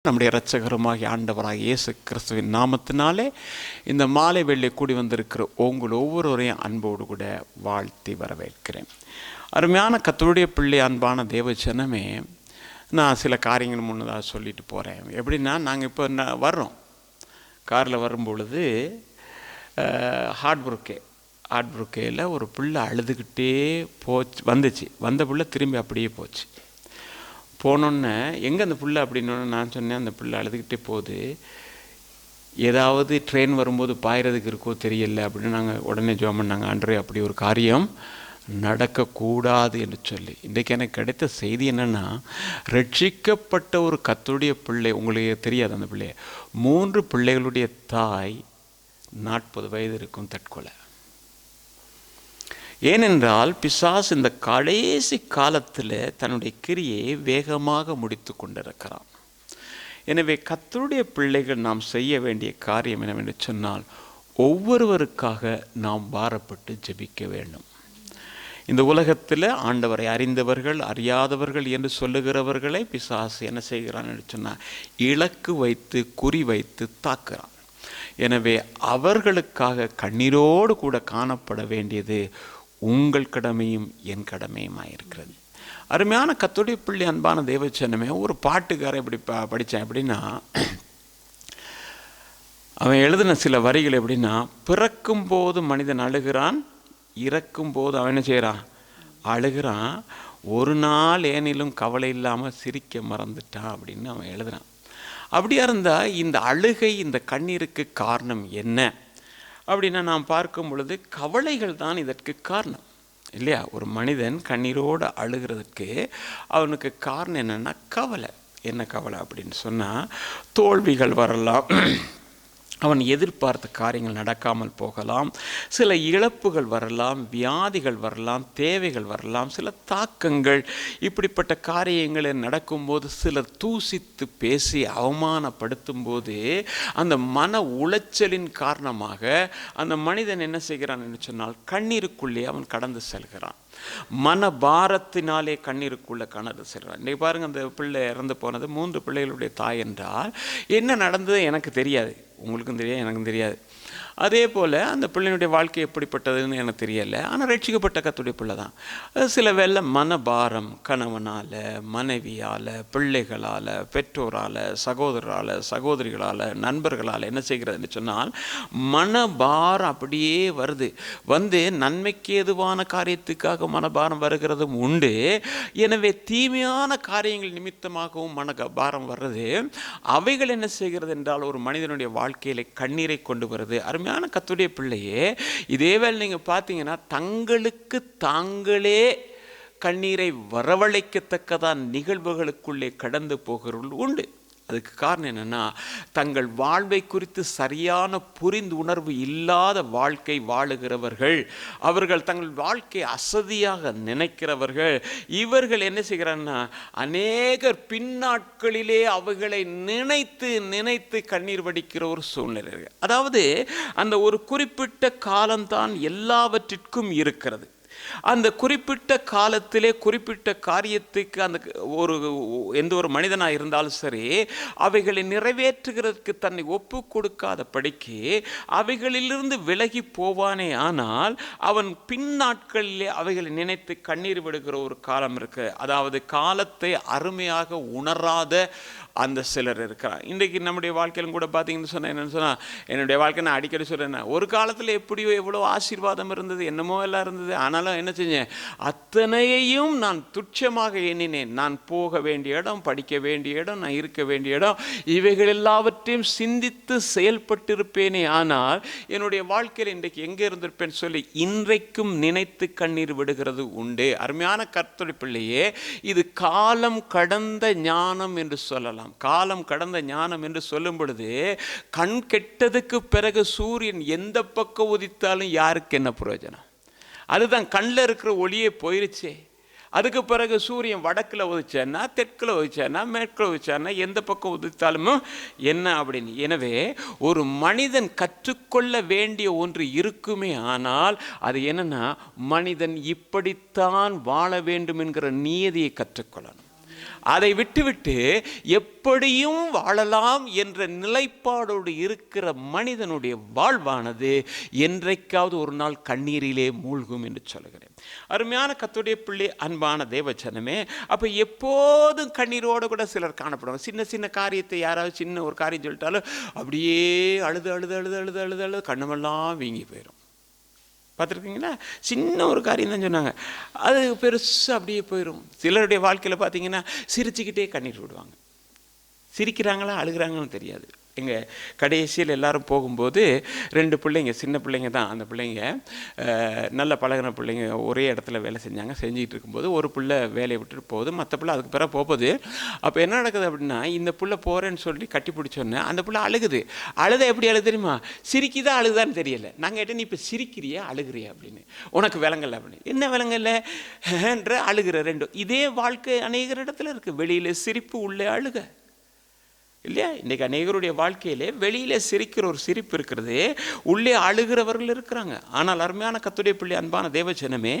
நம்முடைய இரட்சகருமாகிய ஆண்டவராகிய இயேசு கிறிஸ்துவின் நாமத்தினாலே இந்த மாலை வேளை கூடி வந்திருக்கிற உங்கள் ஒவ்வொருவரையும் அன்போடு கூட வாழ்த்தி வரவேற்கிறேன். அருமையான கர்த்தருடைய பிள்ளை, அன்பான தேவ ஜனமே, நான் சில காரியங்கள் முன்னதாக சொல்லிட்டு போகிறேன். எப்படின்னா, நாங்கள் இப்போ வர்றோம், காரில் வரும்பொழுது ஹார்ட்புருக்கேயில் ஒரு பிள்ளை அழுதுகிட்டே வந்துச்சு. வந்த பிள்ளை திரும்பி அப்படியே போச்சு. போனோன்னே எங்கே அந்த பிள்ளை அப்படின்னு நான் சொன்னேன், அந்த பிள்ளை அழுதுகிட்டே போகுது, ஏதாவது ட்ரெயின் வரும்போது பாயறதுக்கு இருக்கோ தெரியல அப்படின்னு நாங்கள் உடனே ஜெபம் பண்ணாங்க. ஆண்டவரே, அப்படி ஒரு காரியம் நடக்கக்கூடாது என்று சொல்லி. இன்றைக்கு எனக்கு கிடைத்த செய்தி என்னென்னா, ரட்சிக்கப்பட்ட ஒரு கர்த்தருடைய பிள்ளை, உங்களுக்கு தெரியாது அந்த பிள்ளைய, 3 பிள்ளைகளுடைய தாய் 40 வயது இருக்கும் தற்கொலை. ஏனென்றால் பிசாசு இந்த கடைசி காலத்தில் தன்னுடைய கிரியை வேகமாக முடித்து கொண்டிருக்கிறான். எனவே கர்த்தருடைய பிள்ளைகள் நாம் செய்ய வேண்டிய காரியம் என்னவென்று சொன்னால், ஒவ்வொருவருக்காக நாம் பாரப்பட்டு ஜெபிக்க வேண்டும். இந்த உலகத்தில் ஆண்டவரை அறிந்தவர்கள் அறியாதவர்கள் என்று சொல்லுகிறவர்களை பிசாசு என்ன செய்கிறான் என்று சொன்னால், இலக்கு வைத்து குறி வைத்து தாக்குறான். எனவே அவர்களுக்காக கண்ணீரோடு கூட காணப்பட வேண்டியது உங்கள் கடமையும் என் கடமையுமாயிருக்கிறது. அருமையான கர்த்தருடைய பிள்ளை, அன்பான தேவச்சனமே, ஒரு பாட்டுக்காரன் இப்படி படித்தேன். எப்படின்னா, அவன் எழுதின சில வரிகள் எப்படின்னா, பிறக்கும்போது மனிதன் அழுகிறான், இறக்கும்போது அவன் என்ன செய்கிறான், அழுகிறான், ஒரு நாள் ஏனிலும் கவலை இல்லாமல் சிரிக்க மறந்துட்டான் அப்படின்னு அவன் எழுதுறான். அப்படியா இருந்தால் இந்த அழுகை, இந்த கண்ணீருக்கு காரணம் என்ன அப்படின்னா, நாம் பார்க்கும் பொழுது கவலைகள் தான் இதற்கு காரணம், இல்லையா? ஒரு மனிதன் கண்ணீரோடு அழுகிறதுக்கு அவனுக்கு காரணம் என்னென்னா கவலை. என்ன கவலை அப்படின்னு சொன்னால், தோல்விகள் வரலாம், அவன் எதிர்பார்த்த காரியங்கள் நடக்காமல் போகலாம், சில இழப்புகள் வரலாம், வியாதிகள் வரலாம், தேவைகள் வரலாம், சில தாக்கங்கள், இப்படிப்பட்ட காரியங்கள் நடக்கும்போது சிலர் தூசித்து பேசி அவமானப்படுத்தும் போது அந்த மன உளைச்சலின் காரணமாக அந்த மனிதன் என்ன செய்கிறான் என்று சொன்னால், கண்ணீருக்குள்ளே அவன் கடந்து செல்கிறான். மன பாரத்தினாலே கண்ணீருக்குள்ளே கடந்து செல்கிறான். இன்றைக்கு பாருங்கள், அந்த பிள்ளை இறந்து போனது 3 பிள்ளைகளுடைய தாய் என்றால் என்ன நடந்தது எனக்கு தெரியாது, உங்களுக்கும் தெரியாது, எனக்கும் தெரியாது. அதே போல் அந்த பிள்ளையினுடைய வாழ்க்கை எப்படிப்பட்டதுன்னு எனக்கு தெரியலை. ஆனால் ரட்சிக்கப்பட்ட கர்த்தருடைய பிள்ளை தான். சில வேளை மனபாரம், கணவனால், மனைவியால், பிள்ளைகளால், பெற்றோரால், சகோதரரால், சகோதரிகளால், நண்பர்களால் என்ன செய்கிறதுன்னு சொன்னால், மனபாரம் அப்படியே வந்து நன்மைக்கு ஏதுவான காரியத்துக்காக மனபாரம் வருகிறதும் உண்டு. எனவே தீமையான காரியங்கள் நிமித்தமாகவும் மனபாரம் வர்றது, அவைகள் என்ன செய்கிறது என்றால் ஒரு மனிதனுடைய வாழ்க்கையில கண்ணீரை கொண்டு வருது. அருமையான கர்த்தருடைய பிள்ளையே, இதேவேளை நீங்கள் பார்த்தீங்கன்னா, தங்களுக்கு தாங்களே கண்ணீரை வரவழைக்கத்தக்கதான் நிகழ்வுகளுக்குள்ளே கடந்து போகிறவர்கள் உண்டு. அதுக்கு காரணம் என்னென்னா, தங்கள் வாழ்வை குறித்து சரியான புரிந்து உணர்வு இல்லாத வாழ்க்கை வாழுகிறவர்கள், அவர்கள் தங்கள் வாழ்க்கை அசதியாக நினைக்கிறவர்கள், இவர்கள் என்ன செய்கிறாங்கன்னா, அநேகர் பின்னாட்களிலே அவைகளை நினைத்து நினைத்து கண்ணீர் வடிக்கிற ஒரு சூழ்நிலை. அதாவது அந்த ஒரு குறிப்பிட்ட காலம்தான் எல்லாவற்றிற்கும் இருக்கிறது. அந்த குறிப்பிட்ட காலத்திலே குறிப்பிட்ட காரியத்துக்கு அந்த எந்த ஒரு மனிதனாக இருந்தாலும் சரி, அவைகளை நிறைவேற்றுகிறதுக்கு தன்னை ஒப்பு கொடுக்காத படிக்கு அவைகளிலிருந்து விலகி போவானே. ஆனால் அவன் பின்னாட்களிலே அவைகளை நினைத்து கண்ணீர் விடுகிற ஒரு காலம் இருக்கு. அதாவது காலத்தை அருமையாக உணராத அந்த சிலர் இருக்கிறார். இன்றைக்கு நம்முடைய வாழ்க்கையிலும் கூட பார்த்தீங்கன்னு சொன்னால், என்னென்னு சொன்னால், என்னுடைய வாழ்க்கை நான் அடிக்கடி சொல்கிறேன், ஒரு காலத்தில் எப்படியோ எவ்வளோ ஆசீர்வாதம் இருந்தது, என்னமோ எல்லாம் இருந்தது, ஆனாலும் என்ன செஞ்சேன், அத்தனையையும் நான் துச்சமாக எண்ணினேன். நான் போக வேண்டிய இடம், படிக்க வேண்டிய இடம், நான் இருக்க வேண்டிய இடம், இவைகள் எல்லாவற்றையும் சிந்தித்து செயல்பட்டிருப்பேனே. ஆனால் என்னுடைய வாழ்க்கையில் இன்றைக்கு எங்கே இருந்திருப்பேன்னு சொல்லி இன்றைக்கும் நினைத்து கண்ணீர் விடுகிறது உண்டு. அருமையான கர்த்தருடைய பிள்ளையே, இது காலம் கடந்த ஞானம் என்று சொல்லலாம். காலம் கடந்த ஞானம் என்று சொல்லும் பொழுது, கண் கெட்டதுக்கு பிறகு சூரியன் எந்த பக்கம் உதித்தாலும் யாருக்கு என்ன பிரயோஜனம்? அதுதான், கண்ணில் இருக்கிற ஒளியே போயிருச்சே. அதுக்கு பிறகு சூரியன் வடக்கில் உதிச்சான்னா, தெற்கில் உதிச்சானா, மேற்கில் உதிச்சானா, எந்த பக்கம் உதித்தாலும் என்ன அப்படின்னு. எனவே ஒரு மனிதன் கற்றுக்கொள்ள வேண்டிய ஒன்று இருக்குமே, ஆனால் அது என்னன்னா, மனிதன் இப்படித்தான் வாழ வேண்டும் என்கிற நியதியை கற்றுக்கொள்ளணும். அதை விட்டுவிட்டு எப்படியும் வாழலாம் என்ற நிலைப்பாடோடு இருக்கிற மனிதனுடைய வாழ்வானது என்றைக்காவது ஒரு நாள் கண்ணீரிலே மூழ்கும் என்று சொல்கிறேன். அருமையான கர்த்தருடைய பிள்ளை, அன்பான தேவஜனமே, அப்போ எப்போதும் கண்ணீரோடு கூட சிலர் காணப்படுவாங்க. சின்ன சின்ன காரியத்தை யாராவது சின்ன ஒரு காரியம் சொல்லிட்டாலும் அப்படியே அழுது அழுது அழுது அழுது அழுது அழுது கண்ணமெல்லாம் வீங்கி போயிடும். பார்த்துருக்கீங்களா? சின்ன ஒரு காரியம் தான் சொன்னாங்க, அது பெருசாக அப்படியே போயிடும். சிலருடைய வாழ்க்கையில் பார்த்தீங்கன்னா சிரிச்சுக்கிட்டே கண்ணீர் விடுவாங்க. சிரிக்கிறாங்களா அழுகிறாங்கன்னு தெரியாது. எங்கள் கடைசியில் எல்லோரும் போகும்போது 2 பிள்ளைங்க, சின்ன பிள்ளைங்க தான், அந்த பிள்ளைங்க நல்ல பழகின பிள்ளைங்க, ஒரே இடத்துல வேலை செஞ்சுக்கிட்டு இருக்கும்போது ஒரு பிள்ளை வேலையை விட்டுட்டு போகுது, மற்ற பிள்ளை அதுக்கு பிறகு போகுது. அப்போ என்ன நடக்குது அப்படின்னா, இந்த பிள்ளை போகிறேன்னு சொல்லி கட்டி பிடிச்சோன்னே அந்த பிள்ளை அழுகுது. அழுத எப்படி அழுது தெரியுமா? சிரிக்குதா அழுகுதான்னு தெரியலை. நாங்கள் கேட்டேன், நீ இப்போ சிரிக்கிறியா அழுகிறியா அப்படின்னு. உனக்கு விளங்கல அப்படின்னு. என்ன விளங்கல என்ற அழுகிற ரெண்டும். இதே வாழ்க்கை அநேக இடத்துல இருக்குது. வெளியில் சிரிப்பு, உள்ளே அழுக இல்லையா? இன்றைக்கி அநேகருடைய வாழ்க்கையிலே வெளியில் சிரிக்கிற ஒரு சிரிப்பு இருக்கிறது, உள்ளே அழுகிறவர்கள் இருக்கிறாங்க. ஆனால் அருமையான கர்த்தருடைய பிள்ளை, அன்பான தேவஜனமே,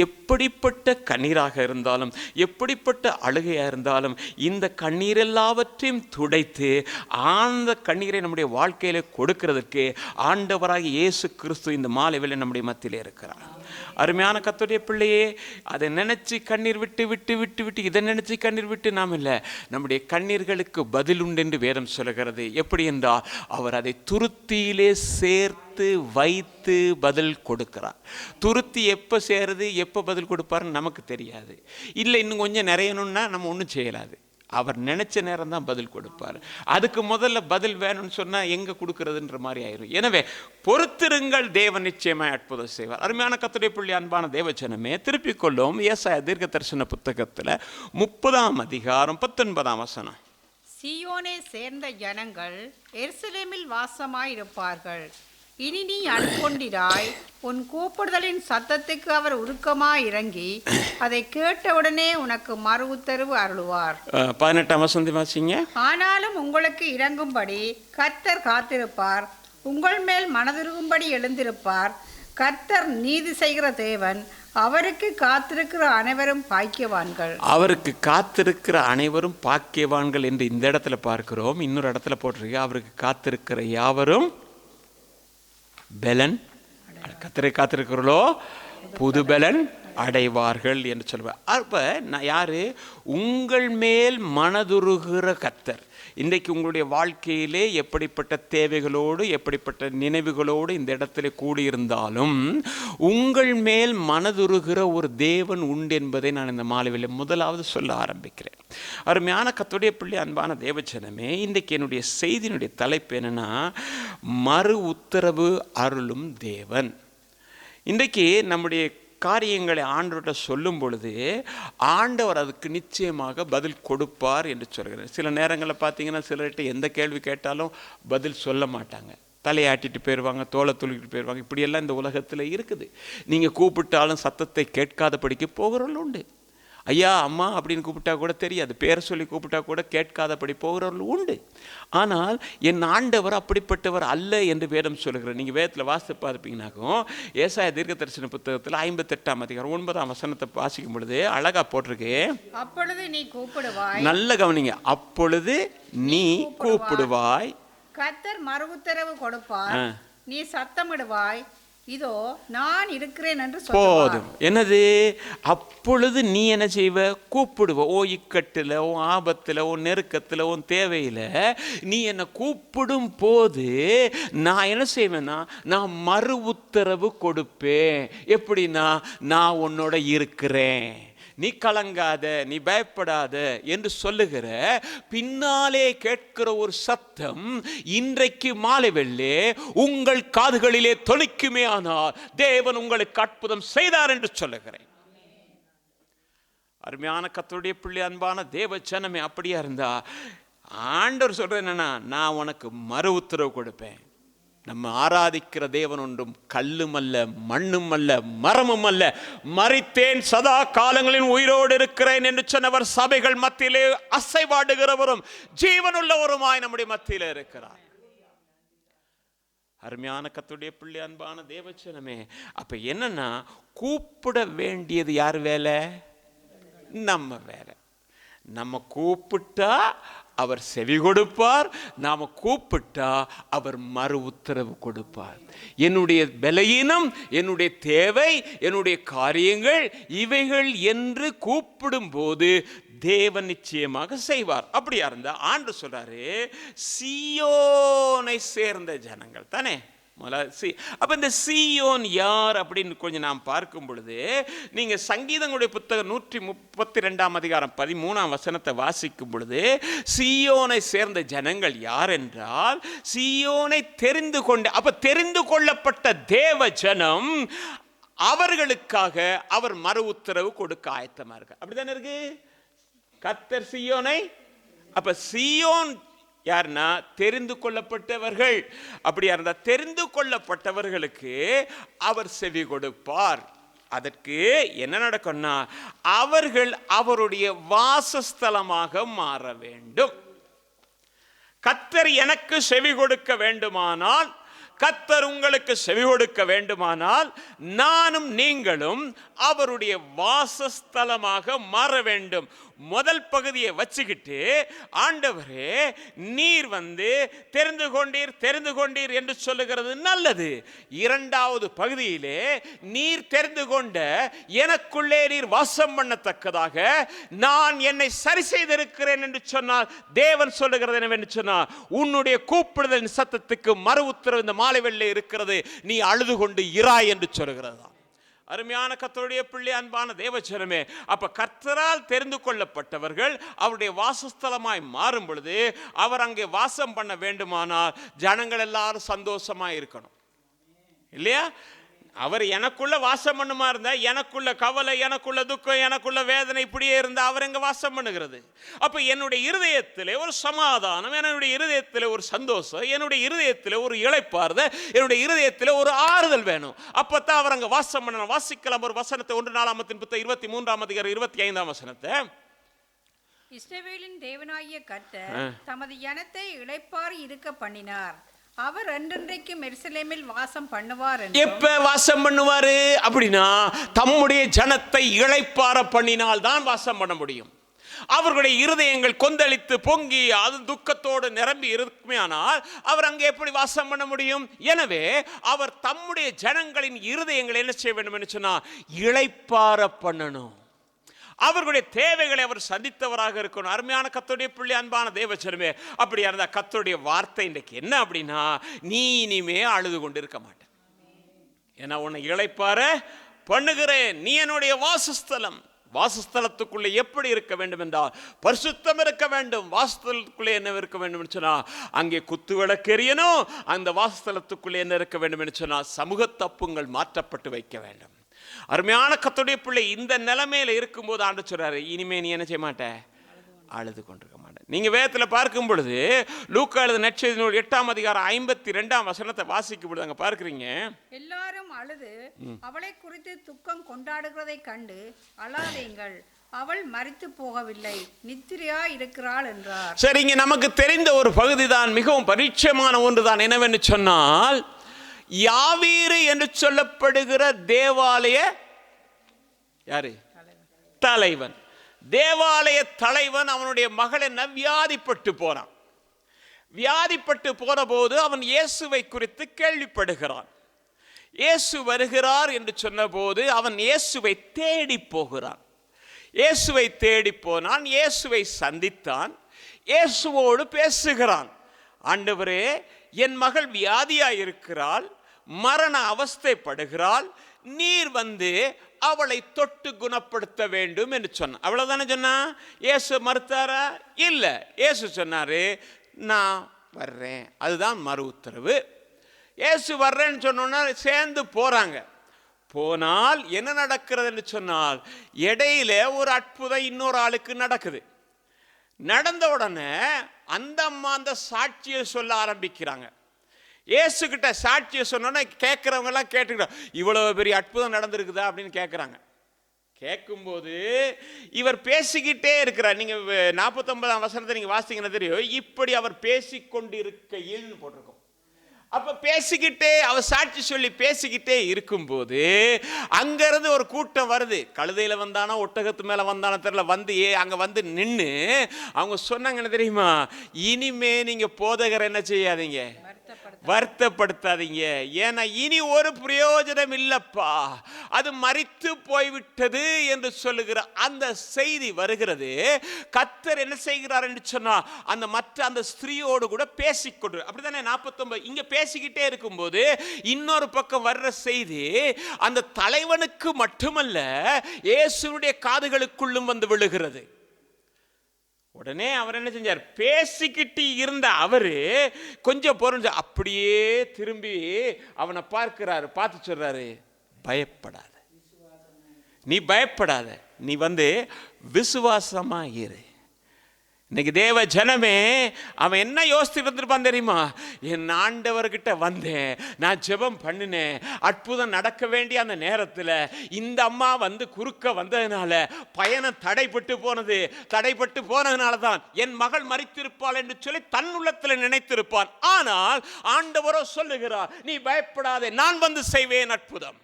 எப்படிப்பட்ட கண்ணீராக இருந்தாலும், எப்படிப்பட்ட அழுகையாக இருந்தாலும், இந்த கண்ணீர் எல்லாவற்றையும் துடைத்து ஆழ்ந்த கண்ணீரை நம்முடைய வாழ்க்கையில் கொடுக்கிறதுக்கு ஆண்டவராக இயேசு கிறிஸ்து இந்த மாலை வேளை நம்முடைய மத்தியிலே இருக்கிறார். அருமையான கர்த்தருடைய பிள்ளையே, அதை நினச்சி கண்ணீர் விட்டு விட்டு விட்டு விட்டு இதை நினச்சி கண்ணீர் விட்டு நாம் இல்லை, நம்முடைய கண்ணீர்களுக்கு பதில் உண்டு என்று வேதம் சொல்கிறது. எப்படி என்றால், அவர் அதை துருத்தியிலே சேர்த்து வைத்து பதில் கொடுக்கிறார். துருத்தி எப்போ சேருது, எப்போ பதில் கொடுப்பாருன்னு நமக்கு தெரியாது. இல்லை இன்னும் கொஞ்சம் நிறையணும்னா நம்ம ஒன்றும் செய்யலாது. அவர் நினைச்ச நேரம் தான் பதில் கொடுப்பார். அதுக்கு முதல்ல பதில் வேணும்னு சொன்னால் எங்கே கொடுக்கறதுன்ற மாதிரி ஆயிரும். எனவே பொறுத்திருங்கள், தேவன் நிச்சயமாக அற்புதம் செய்வார். அருமையான கர்த்தருடைய பிள்ளை, அன்பான தேவஜனமே, திருப்பிக் கொள்ளும் ஏசாயா தீர்க்க தரிசன புத்தகத்தில் 30ஆம் அதிகாரம் 19ஆம் வசனம். சீயோனை சேர்ந்த ஜனங்கள் எருசலேமில் வாசமாயிருப்பார்கள். இனி நீ அனுக்கொண்டிராய். உன் கூப்பிடுதலின் சத்தத்துக்கு அவர் உருக்கமாய் இறங்கி அதை கேட்டவுடனே உனக்கு மறு உத்தரவு அருளுவார். 18ஆம் வசனம் வாசிங்க. ஆனாலும் உங்களுக்கு இறங்கும்படி கர்த்தர் காத்திருப்பார், உங்கள் மேல் மனதுருகும்படி எழுந்திருப்பார். கர்த்தர் நீதி செய்கிற தேவன், அவருக்கு காத்திருக்கிற அனைவரும் பாக்கியவான்கள். அவருக்கு காத்திருக்கிற அனைவரும் பாக்கியவான்கள் என்று இந்த இடத்துல பார்க்கிறோம். இன்னொரு இடத்துல போட்டிருக்கு, அவருக்கு காத்திருக்கிற யாவரும் பெலன், கர்த்தரை காத்திருக்கிறோ புது பெலன் அடைவார்கள் என்று சொல்வார். அப்போ நான் யாரு? உங்கள் மேல் மனதுருகிற கர்த்தர். இன்றைக்கு உங்களுடைய வாழ்க்கையிலே எப்படிப்பட்ட தேவைகளோடு, எப்படிப்பட்ட நினைவுகளோடு இந்த இடத்துல கூடியிருந்தாலும் உங்கள் மேல் மனதுருகிற ஒரு தேவன் உண்டு என்பதை நான் இந்த மாலையில் முதலாவது சொல்ல ஆரம்பிக்கிறேன். அருமையான கர்த்தருடைய பிள்ளை, அன்பான தேவஜனமே, இன்றைக்கு என்னுடைய செய்தியினுடைய தலைப்பு என்னன்னா, மறு உத்தரவு அருளும் தேவன். இன்றைக்கு நம்முடைய காரியங்களை ஆண்டவர்கிட்ட சொல்லும் பொழுது ஆண்டவர் அதுக்கு நிச்சயமாக பதில் கொடுப்பார் என்று சொல்கிறார். சில நேரங்களில் பார்த்தீங்கன்னா சிலர்கிட்ட எந்த கேள்வி கேட்டாலும் பதில் சொல்ல மாட்டாங்க, தலையாட்டிட்டு போயிடுவாங்க, தோலை துளிக்கிட்டு போயிடுவாங்க. இப்படியெல்லாம் இந்த உலகத்தில் இருக்குது. நீங்கள் கூப்பிட்டாலும் சத்தத்தை கேட்காதபடிக்கு போகிறவர்கள் உண்டு. ஐயா அம்மா அப்படின்னு கூப்பிட்டா கூட தெரியாது, பேரை சொல்லி கூப்பிட்டா கூட கேட்காதபடி போகிறவர்கள் உண்டு. ஆனால் என் ஆண்டவர் அப்படிப்பட்டவர் அல்ல என்று வேதம் சொல்லுகிறார். நீங்கள் வேதத்தில் வாசித்து பார்ப்பீங்கன்னாக்கும், ஏசாயா தீர்க்க தரிசன புத்தகத்தில் 58ஆம் அதிகாரம் 9ஆம் வசனத்தை வாசிக்கும் பொழுது அழகா போட்டிருக்கு, அப்பொழுது நீ கூப்பிடுவாய். நல்ல கவனிங்க, அப்பொழுது நீ கூப்பிடுவாய், கர்த்தர் மறு உத்தரவு கொடுப்பார், நீ சத்தமிடுவாய், இதோ நான் இருக்கிறேன் என்று போதும். என்னது? அப்பொழுது நீ என்ன செய்வ? கூப்பிடுவ. ஓ இக்கட்டில், ஓ ஆபத்தில், ஓ நெருக்கத்தில், ஓ தேவையில் நீ என்னை கூப்பிடும் போது நான் என்ன செய்வேன்னா, நான் மறு உத்தரவு கொடுப்பேன். எப்படின்னா, நான் உன்னோட இருக்கிறேன், நீ கலங்காத, நீ பயப்படாத என்று சொல்லுகிற பின்னாலே கேட்கிற ஒரு சத்தம் இன்றைக்கு மாலை வெள்ளே உங்கள் காதுகளிலே தொனிக்குமே ஆனால் தேவன் உங்களுக்கு அற்புதம் செய்தார் என்று சொல்லுகிறேன். அருமையான கர்த்தருடைய பிள்ளை, அன்பான தேவ ஜனமே, அப்படியா இருந்தா ஆண்டவர் சொல்ற என்னன்னா, நான் உனக்கு மறு உத்தரவு கொடுப்பேன். நம்ம ஆராதிக்கிற தேவன் ஒன்றும் கல்லும் அல்ல, மண்ணும் அல்ல, மரமும் அல்ல. மரித்தேன், சதா காலங்களில் உயிரோடு இருக்கிறேன் என்று சொன்னவர் சபைகள் மத்தியிலே அசைவாடுகிறவரும் ஜீவனுள்ளவருமாய் நம்முடைய மத்தியிலே இருக்கிறார். அருமையான கர்த்தருடைய பிள்ளை, அன்பான தேவஜனமே, அப்ப என்னன்னா, கூப்பிட வேண்டியது யார் வேலை? நம்ம வேலை. நம்ம கூப்பிட்டா அவர் செவி கொடுப்பார், நாம கூப்பிட்டா அவர் மறு உத்தரவு கொடுப்பார். என்னுடைய பலவீனம், என்னுடைய தேவை, என்னுடைய காரியங்கள் இவைகள் என்று கூப்பிடும் போது தேவன் நிச்சயமாக செய்வார். அப்படியா இருந்தா ஆண்டவர் சொல்றாரு, சீயோனை சேர்ந்த ஜனங்கள் தானே. அப்ப இந்த சீயோன் யார் அப்படின்னு கொஞ்சம் நாம் பார்க்கும் பொழுது, நீங்க சங்கீதங்களுடைய புத்தகம் 132 அதிகாரம் 13 வசனத்தை வாசிக்கும் பொழுது, சீயோனை சேர்ந்த ஜனங்கள் யார் என்றால் சீயோனை தெரிந்து கொண்ட, அப்ப தெரிந்து கொள்ளப்பட்ட தேவ ஜனம், அவர்களுக்காக அவர் மறு உத்தரவு கொடுக்க ஆயத்தமா இருக்கு. அப்படித்தானே இருக்கு. கர்த்தர் சீயோனை, அப்ப சீயோன் யாருன்னா தெரிந்து கொள்ளப்பட்டவர்கள். அப்படியா இருந்தா தெரிந்து கொள்ளப்பட்டவர்களுக்கு அவர் செவி கொடுப்பார். அதற்கு என்ன நடக்கும்னா, அவர்கள் அவருடைய வாசஸ்தலமாக மாற வேண்டும். கர்த்தர் எனக்கு செவி கொடுக்க வேண்டுமானால், கர்த்தர் உங்களுக்கு செவி கொடுக்க வேண்டுமானால், நானும் நீங்களும் அவருடைய வாசஸ்தலமாக மாற வேண்டும். முதல் பகுதியை வச்சுக்கிட்டு, ஆண்டவரே நீர் தெரிந்து கொண்டீர் என்று சொல்லுகிறது நல்லது. இரண்டாவது பகுதியிலே, நீர் தெரிந்து கொண்ட எனக்குள்ளே நீர் வாசம் பண்ணத்தக்கதாக நான் என்னை சரி செய்திருக்கிறேன் என்று சொன்னால், தேவன் சொல்லுகிறது என்னவென்று சொன்னால், உன்னுடைய கூப்பிடுதலின் சத்தத்துக்கு மறு உத்தரவு இந்த மாலை வேளையிலே இருக்கிறது, நீ அழுது கொண்டு இராய் என்று சொல்லுகிறது. அருமையான கர்த்தருடைய பிள்ளை, அன்பான தேவஜனமே, அப்ப கர்த்தரால் தெரிந்து கொள்ளப்பட்டவர்கள் அவருடைய வாசஸ்தலமாய் மாறும் பொழுது, அவர் அங்கே வாசம் பண்ண வேண்டுமானால் ஜனங்கள் எல்லாரும் சந்தோஷமா இருக்கணும் இல்லையா? அவர் எனக்குள்ள வாசம் பண்ணுமா இருந்தா, எனக்குள்ள கவலை, எனக்குள்ள துக்கம், எனக்குள்ள வேதனை இப்படியே இருந்தா அவர் எங்க வாசம் பண்ணுகிறது? அப்ப என்னுடைய இருதயத்திலே ஒரு சமாதானம், என்னுடைய இருதயத்திலே ஒரு சந்தோஷம், என்னுடைய இருதயத்திலே ஒரு இளைப்பாறுதல், என்னுடைய இருதயத்திலே ஒரு ஆறுதல் வேணும். அப்பதான் அவர் அங்க வாசம் பண்ணணும். வாசிக்கலாம் ஒரு வசனத்தை, 1 நாளாகமத்தின் புத்தகம் 23 அதிகாரம் 25 வசனத்தை. இஸ்ரவேலின் தேவனாகிய கர்த்தர் தமது ஜனத்தை இளைப்பாறி இருக்க பண்ணினார், அவர் என்றென்றைக்கும் எருசலேமில் வாசம் பண்ணுவார். எப்ப வாசம் பண்ணுவாரு அப்படின்னா, தம்முடைய ஜனத்தை இளைப்பாற பண்ணினால் தான் வாசம் பண்ண முடியும். அவர்களுடைய இருதயங்கள் கொந்தளித்து பொங்கி அது துக்கத்தோடு நிரம்பி இருக்குமே, ஆனால் அவர் அங்கே எப்படி வாசம் பண்ண முடியும்? எனவே அவர் தம்முடைய ஜனங்களின் இருதயங்களை என்ன செய்ய வேண்டும் என்று சொன்னா, இளைப்பாற பண்ணணும். அவர்களுடைய தேவைகளை அவர் சந்தித்தவராக இருக்கணும். அருமையான கர்த்தருடைய பிள்ளை, அன்பான தேவஜனமே, அப்படியா இருந்தா கர்த்தருடைய வார்த்தை இன்றைக்கு என்ன அப்படின்னா, நீ இனிமே அழுது கொண்டு இருக்க மாட்டேன், ஏன்னா உன்னை இளைப்பாற பண்ணுகிறேன். நீ என்னுடைய வாசஸ்தலம். வாசஸ்தலத்துக்குள்ளே எப்படி இருக்க வேண்டும் என்றால் பரிசுத்தம் இருக்க வேண்டும். வாசஸ்தலத்துக்குள்ளே என்ன இருக்க வேண்டும் என்று சொன்னா, அங்கே குத்து விளக்கெரியணும். அந்த வாசஸ்தலத்துக்குள்ளே என்ன இருக்க வேண்டும் என்று சொன்னா, சமூக தப்புங்கள் மாற்றப்பட்டு வைக்க வேண்டும். அருமையான கர்த்தருடைய பிள்ளை, இந்த நிலைமையில இருக்கும்போது ஆண்டவர் சொல்றாரு, இனிமே நீ என்ன செய்ய மாட்ட, அழுது கொண்டிருக்க மாட்டேன். நீங்க வேதத்துல பார்க்கும் பொழுது, லூக்கா எழுதின நற்செய்தி நூல் 8 அதிகாரம் 52 வசனத்தை வாசிக்கும் பொழுது அங்க பார்க்கிறீங்க, எல்லாரும் அழுது அவளை குறித்து துக்கம் கொண்டாடுகிறதை கண்டு அழாதீங்கள், அவள் மரித்து போகவில்லை, நித்திரையா இருக்கிறாள் என்றார். சரிங்க, நமக்கு தெரிந்த ஒரு பகுதி தான், மிகவும் பரிச்சயமான ஒன்றுதான். என்னவென்று சொன்னால், யாவீரு என்று சொல்லப்படுகிற தேவாலய யாரு தலைவன், தேவாலய தலைவன் அவனுடைய மகளை வியாதிப்பட்டு போனான். வியாதிப்பட்டு போன போது அவன் இயேசுவை குறித்து கேள்விப்படுகிறான். இயேசு வருகிறார் என்று சொன்ன போது அவன் இயேசுவை தேடி போகிறான். இயேசுவை தேடி போனான், இயேசுவை சந்தித்தான், இயேசுவோடு பேசுகிறான். ஆண்டவரே, என் மகள் வியாதியாய் இருக்கிறாள், மரண அவஸ்தைப்படுகிறாள், நீர் அவளை தொட்டு குணப்படுத்த வேண்டும் என்று சொன்ன. அவ்வளவுதானே சொன்னா? இயேசு மறுத்தாரா? இல்ல. இயேசு சொன்னாரு, நான் வர்றேன். அதுதான் மறு உத்தரவு. இயேசு வர்றேன்னு சொன்னோன்னா சேர்ந்து போறாங்க. போனால் என்ன நடக்கிறது என்று சொன்னால், இடையில ஒரு அற்புதம் இன்னொரு ஆளுக்கு நடக்குது. நடந்த உடனே அந்த அம்மா அந்த சாட்சியை சொல்ல ஆரம்பிக்கிறாங்க. இயேசு கிட்ட சாட்சியை சொன்னோன்னா கேட்கிறவங்க எல்லாம் கேட்டுக்கிட்டோம், இவ்வளவு பெரிய அற்புதம் நடந்திருக்குதா அப்படின்னு கேட்குறாங்க. கேட்கும்போது இவர் பேசிக்கிட்டே இருக்கிறார். நீங்க 49 வசனத்தை நீங்க வாசிங்கன்னா தெரியும், இப்படி அவர் பேசிக்கொண்டிருக்கையில் போட்டிருக்கோம். அப்ப பேசிக்கிட்டே அவ சாட்சி சொல்லி பேசிக்கிட்டே இருக்கும்போது அங்கிருந்து ஒரு கூட்டம் வருது. கழுதையில வந்தானா ஒட்டகத்து மேல வந்தானா தெரியல, வந்து அங்க வந்து நின்று அவங்க சொன்னாங்க என்ன தெரியுமா, இனிமே நீங்க போதகர் என்ன செய்யாதீங்க, வருத்தப்படுத்தாதீங்க, ஏன்னா இனி ஒரு பிரயோஜனம் இல்லப்பா, அது மரித்து போய்விட்டது என்று சொல்லுகிற அந்த செய்தி வருகிறது. கர்த்தர் என்ன செய்கிறார் என்று சொன்னா அந்த ஸ்திரீயோடு கூட பேசிக்கொண்டு, அப்படித்தானே 49 இங்க பேசிக்கிட்டே இருக்கும்போது இன்னொரு பக்கம் வர்ற செய்தி அந்த தலைவனுக்கு மட்டுமல்ல இயேசுவுடைய காதுகளுக்குள்ளும் வந்து விழுகிறது. உடனே அவர் என்ன செஞ்சார், பேசிக்கிட்டு இருந்த அவரு கொஞ்சம் பொருள் அப்படியே திரும்பி அவனை பார்க்கிறாரு, பார்த்து சொல்றாரு, பயப்படாத, நீ பயப்படாத, நீ வந்து விசுவாசமா இரு. இன்னைக்கு தேவ ஜனமே அவன் என்ன யோசிச்சுட்டு இருந்திருப்பான் தெரியுமா, என் ஆண்டவர்கிட்ட வந்தேன், நான் ஜெபம் பண்ணினேன், அற்புதம் நடக்க வேண்டிய அந்த நேரத்தில் இந்த அம்மா வந்து குறுக்க வந்ததுனால பயணம் தடைப்பட்டு போனதுனால தான் என் மகள் மரித்திருப்பாள் என்று சொல்லி தன் உள்ளத்தில் நினைத்திருப்பான். ஆனால் ஆண்டவரோ சொல்லுகிறார், நீ பயப்படாதே, நான் வந்து செய்வேன் அற்புதம்.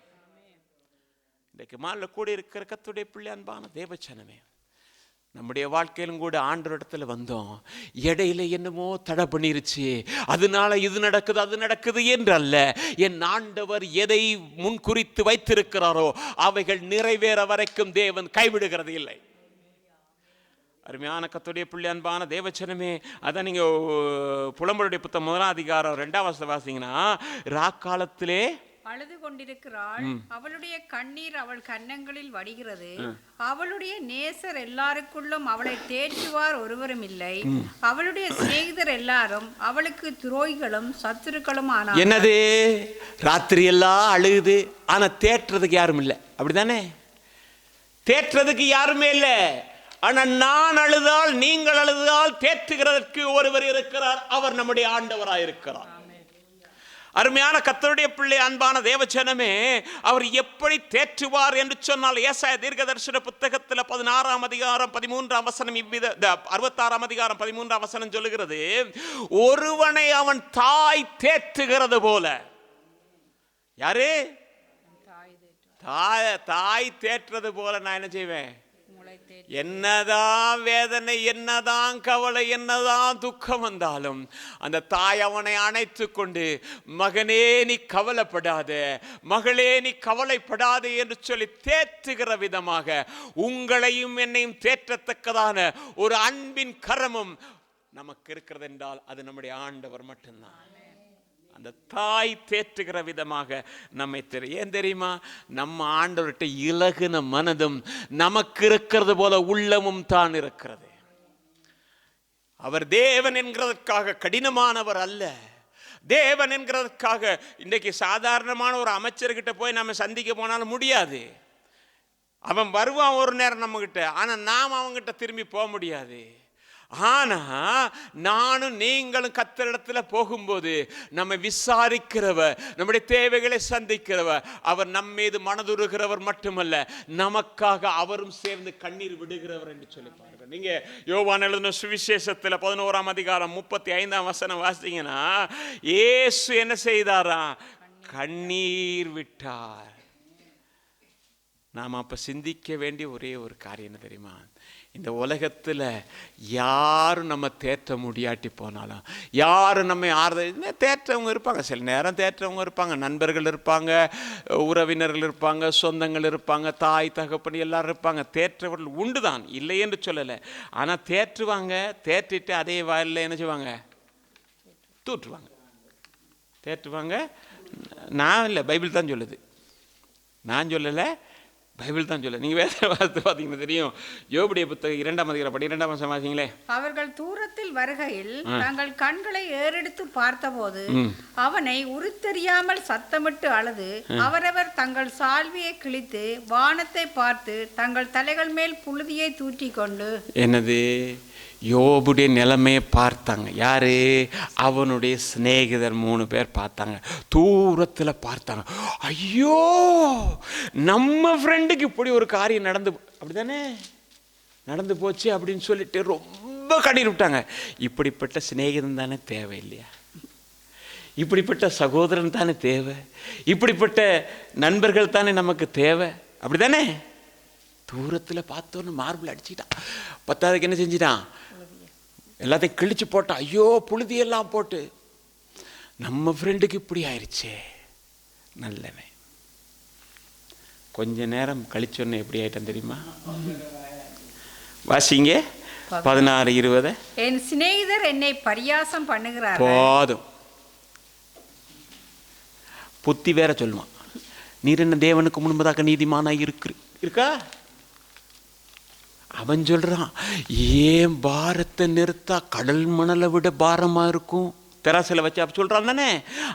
இன்றைக்கு மாலையில் கூடி இருக்கிற கர்த்தருடைய பிள்ளை அன்பான தேவ ஜனமே, நம்முடைய வாழ்க்கையிலும் கூட ஆண்டவரிடத்துல வந்தோம், இடையில என்னமோ தடை பண்ணிருச்சு, அதனால இது நடக்குது அது நடக்குது என்று அல்ல, என் ஆண்டவர் எதை முன்குறித்து வைத்திருக்கிறாரோ அவைகள் நிறைவேற வரைக்கும் தேவன் கைவிடுகிறது இல்லை. அருமையான கர்த்தருடைய பிள்ளை அன்பான தேவச்சனமே, அதான் நீங்க புலம்பலுடைய புத்தகம் 1 அதிகாரம் 2 வாசிங்கன்னா, ராக்காலத்திலே அழுது கொண்டிருக்கிறாள், அவளுடைய கண்ணீர் அவள் கன்னங்களில் வடிகிறது, அவளுடைய நேசர் எல்லாருக்குள்ளும் அவளை தேற்றுவார் ஒருவரும் இல்லை, அவளுடைய சிநேகிதர் எல்லாரும் அவளுக்கு துரோகிகளும் சத்துருக்களும் ஆனார். என்னது, ராத்திரி எல்லாம் அழுகுது, ஆனா தேற்றுறதுக்கு யாரும் இல்லை, அப்படிதானே? தேற்றுறதுக்கு யாருமே இல்லை. ஆனா நான் அழுதால் நீங்கள் அழுதால் தேற்றுகிறதற்கு ஒருவர் இருக்கிறார், அவர் நம்முடைய ஆண்டவராய் இருக்கிறார். அருமையான கர்த்தருடைய பிள்ளை அன்பான தேவஜனமே, அவர் எப்படி தேற்றுவார் என்று சொன்னால், ஏசாயா தீர்க்கதரிசன புத்தகத்தில் 16 அதிகாரம் 13 வசனம், 66 அதிகாரம் 13 வசனம் சொல்லுகிறது, ஒருவனை அவன் தாய் தேற்றுகிறது போல. யாரு தாய் தேற்றுறது போல நான் என்ன செய்வேன், என்னதான் வேதனை, என்னதான் கவலை, என்னதான் துக்கம் வந்தாலும் அந்த தாய் அவனை அணைத்து கொண்டு, மகனே நீ கவலைப்படாத, மகளே நீ கவலைப்படாத என்று சொல்லி தேற்றுகிற விதமாக உங்களையும் என்னையும் தேற்றத்தக்கதான ஒரு அன்பின் கரமும் நமக்கு இருக்கிறது என்றால் அது நம்முடைய ஆண்டவர் மட்டும்தான். அந்த தாய் தேற்றுகிற விதமாக நம்மை ஏன் தெரியுமா, நம்ம ஆண்டவர்கிட்ட இலகுன மனதும் நமக்கு இருக்கிறது போல உள்ளமும் தான் இருக்கிறது. அவர் தேவன் என்கிறதற்காக கடினமானவர் அல்ல. தேவன் என்கிறதற்காக இன்றைக்கு சாதாரணமான ஒரு அமைச்சர்கிட்ட போய் நம்ம சந்திக்க போனாலும் முடியாது. அவன் வருவான் ஒரு நேரம் நம்ம கிட்ட, ஆனா நாம் அவங்கிட்ட திரும்பி போக முடியாது. ஆனா நானும் நீங்களும் கர்த்தரிடத்துல போகும்போது நம்ம விசாரிக்கிறவர், நம்முடைய தேவைகளை சந்திக்கிறவர், அவர் நம்ம மீது மனதுருகிறவர் மட்டுமல்ல, நமக்காக அவரும் சேர்ந்து கண்ணீர் விடுகிறவர் என்று சொல்லி பாருங்க. நீங்க யோவான் எழுதின சுவிசேஷத்துல 11 அதிகாரம் 35 வசனம் வாசிங்கன்னா, இயேசு என்ன செய்தாரா, கண்ணீர் விட்டார். நாம் அப்ப சிந்திக்க வேண்டிய ஒரே ஒரு காரியம் என்ன தெரியுமா, இந்த உலகத்தில் யாரும் நம்ம தேற்ற முடியாட்டி போனாலும், யாரும் நம்ம ஆறுதல் தேற்றவங்க இருப்பாங்க, சில நேரம் தேற்றவங்க இருப்பாங்க, நண்பர்கள் இருப்பாங்க, உறவினர்கள் இருப்பாங்க, சொந்தங்கள் இருப்பாங்க, தாய் தகப்பன் எல்லாரும் இருப்பாங்க, தேற்றவர்கள் உண்டு தான், இல்லை என்று சொல்லலை. ஆனால் தேற்றுவாங்க, தேற்றிட்டு அதே வாயில என்ன செய்வாங்க, தூற்றுவாங்க. தேற்றுவாங்க. நான் இல்லை, பைபிள் தான் சொல்லுது, நான் சொல்லலை, பைபிள் தான் சொல்ல. நீங்க வேற வார்த்தை பாத்தீங்கன்னா தெரியும். யோபுடைய புத்தகம் 2 அதிகாரம் 12 வசனம் வாசிங்களே. அவர்கள் தூரத்தில் வருகையில் தங்கள் கண்களை ஏறெடுத்து பார்த்தபோது அவனை உருத்தெரியாமல் சத்தமிட்டு அழுது, அவரவர் தங்கள் சால்வியை கிழித்து வானத்தை பார்த்து தங்கள் தலைகள் மேல் புழுதியை தூற்றி கொண்டு. என்னது, யோபுடைய நிலைமையை பார்த்தாங்க. யாரு, அவனுடைய சிநேகிதர் 3 பேர் பார்த்தாங்க, தூரத்தில் பார்த்தாங்க. ஐயோ, நம்ம ஃப்ரெண்டுக்கு இப்படி ஒரு காரியம் அப்படிதானே நடந்து போச்சு அப்படின்னு சொல்லிட்டு ரொம்ப கண்ணீர் விட்டாங்க. இப்படிப்பட்ட சிநேகிதம் தானே தேவை இல்லையா? இப்படிப்பட்ட சகோதரன் தானே தேவை, இப்படிப்பட்ட நண்பர்கள் தானே நமக்கு தேவை. அப்படி தானே? தூரத்தில் பார்த்தோன்னு மார்பிள் அடிச்சுக்கிட்டான். பத்தாவதுக்கு என்ன செஞ்சிட்டான்? எல்லாத்தையும் கிழிச்சு போட்டான். ஐயோ புழுதியெல்லாம் போட்டு. நம்ம ஃப்ரெண்டுக்கு இப்படி ஆயிடுச்சே, நல்லவன். கொஞ்ச நேரம் கழிச்சோன்னு எப்படி ஆயிட்டான் தெரியுமா? வாசிங்க 16-20. என் சிநேகிதர் என்னை பரியாசம் பண்ணுகிறார். போதும். புத்தி வேற சொல்லுவான். நீர் என்ன தேவனுக்கு முன்பதாக நீதிமானா இருக்கா? அவன் சொல்றான், ஏன் பாரத்தை நிறுத்தா கடல் மணலை விட பாரமா இருக்கும், தெராசில வச்சு அப்ப சொல்றான் தானே.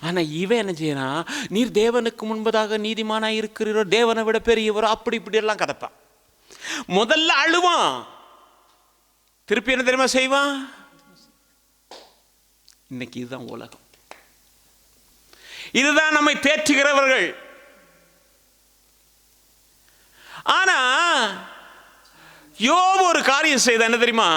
ஆனா இவன் என்ன செய்யறான், நீர் தேவனுக்கு முன்பதாக நீதிமானா இருக்கிறீரோ, தேவனை விட பெரியவரோ, அப்படி இப்படி எல்லாம் கதப்பான். முதல்ல அழுவான், திருப்பி என்ன தெரியுமா செய்வான்? இன்னைக்கு இதுதான் உலகம், இதுதான் நம்மை தேற்றுகிறவர்கள். ஆனா யோபு ஒரு காரியம் செய்த, என்ன தெரியுமா?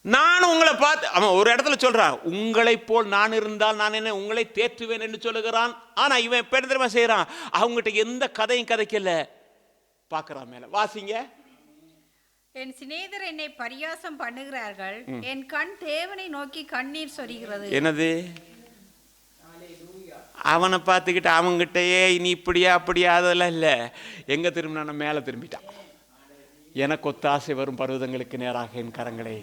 நான் உங்களை பார்த்து, அவன் ஒரு இடத்துல சொல்றான், உங்களை போல் நான் இருந்தால் நான் என்ன உங்களை தேற்றுவேன் என்று சொல்லுகிறான். ஆனா இவன் எப்ப என்ன தெரியுமா செய்யறான்? அவங்ககிட்ட எந்த கதையும் கதைக்கல, பார்க்கறான் மேல. வாசிங்க. என் சிநேகிதர் என்னை பரியாசம் பண்ணுகிறார்கள், என் கண் தேவனை நோக்கி கண்ணீர் சொரிகிறது. என்னது? அவனை பார்த்துக்கிட்டு அவங்ககிட்டயே இனி இப்படியா அப்படியா அதெல்லாம் இல்லை. எங்க திரும்பினா மேலே திரும்பிட்டான். எனக்கு ஒத்தாசை வரும் பர்வதங்களுக்கு நேராக என் கரங்களை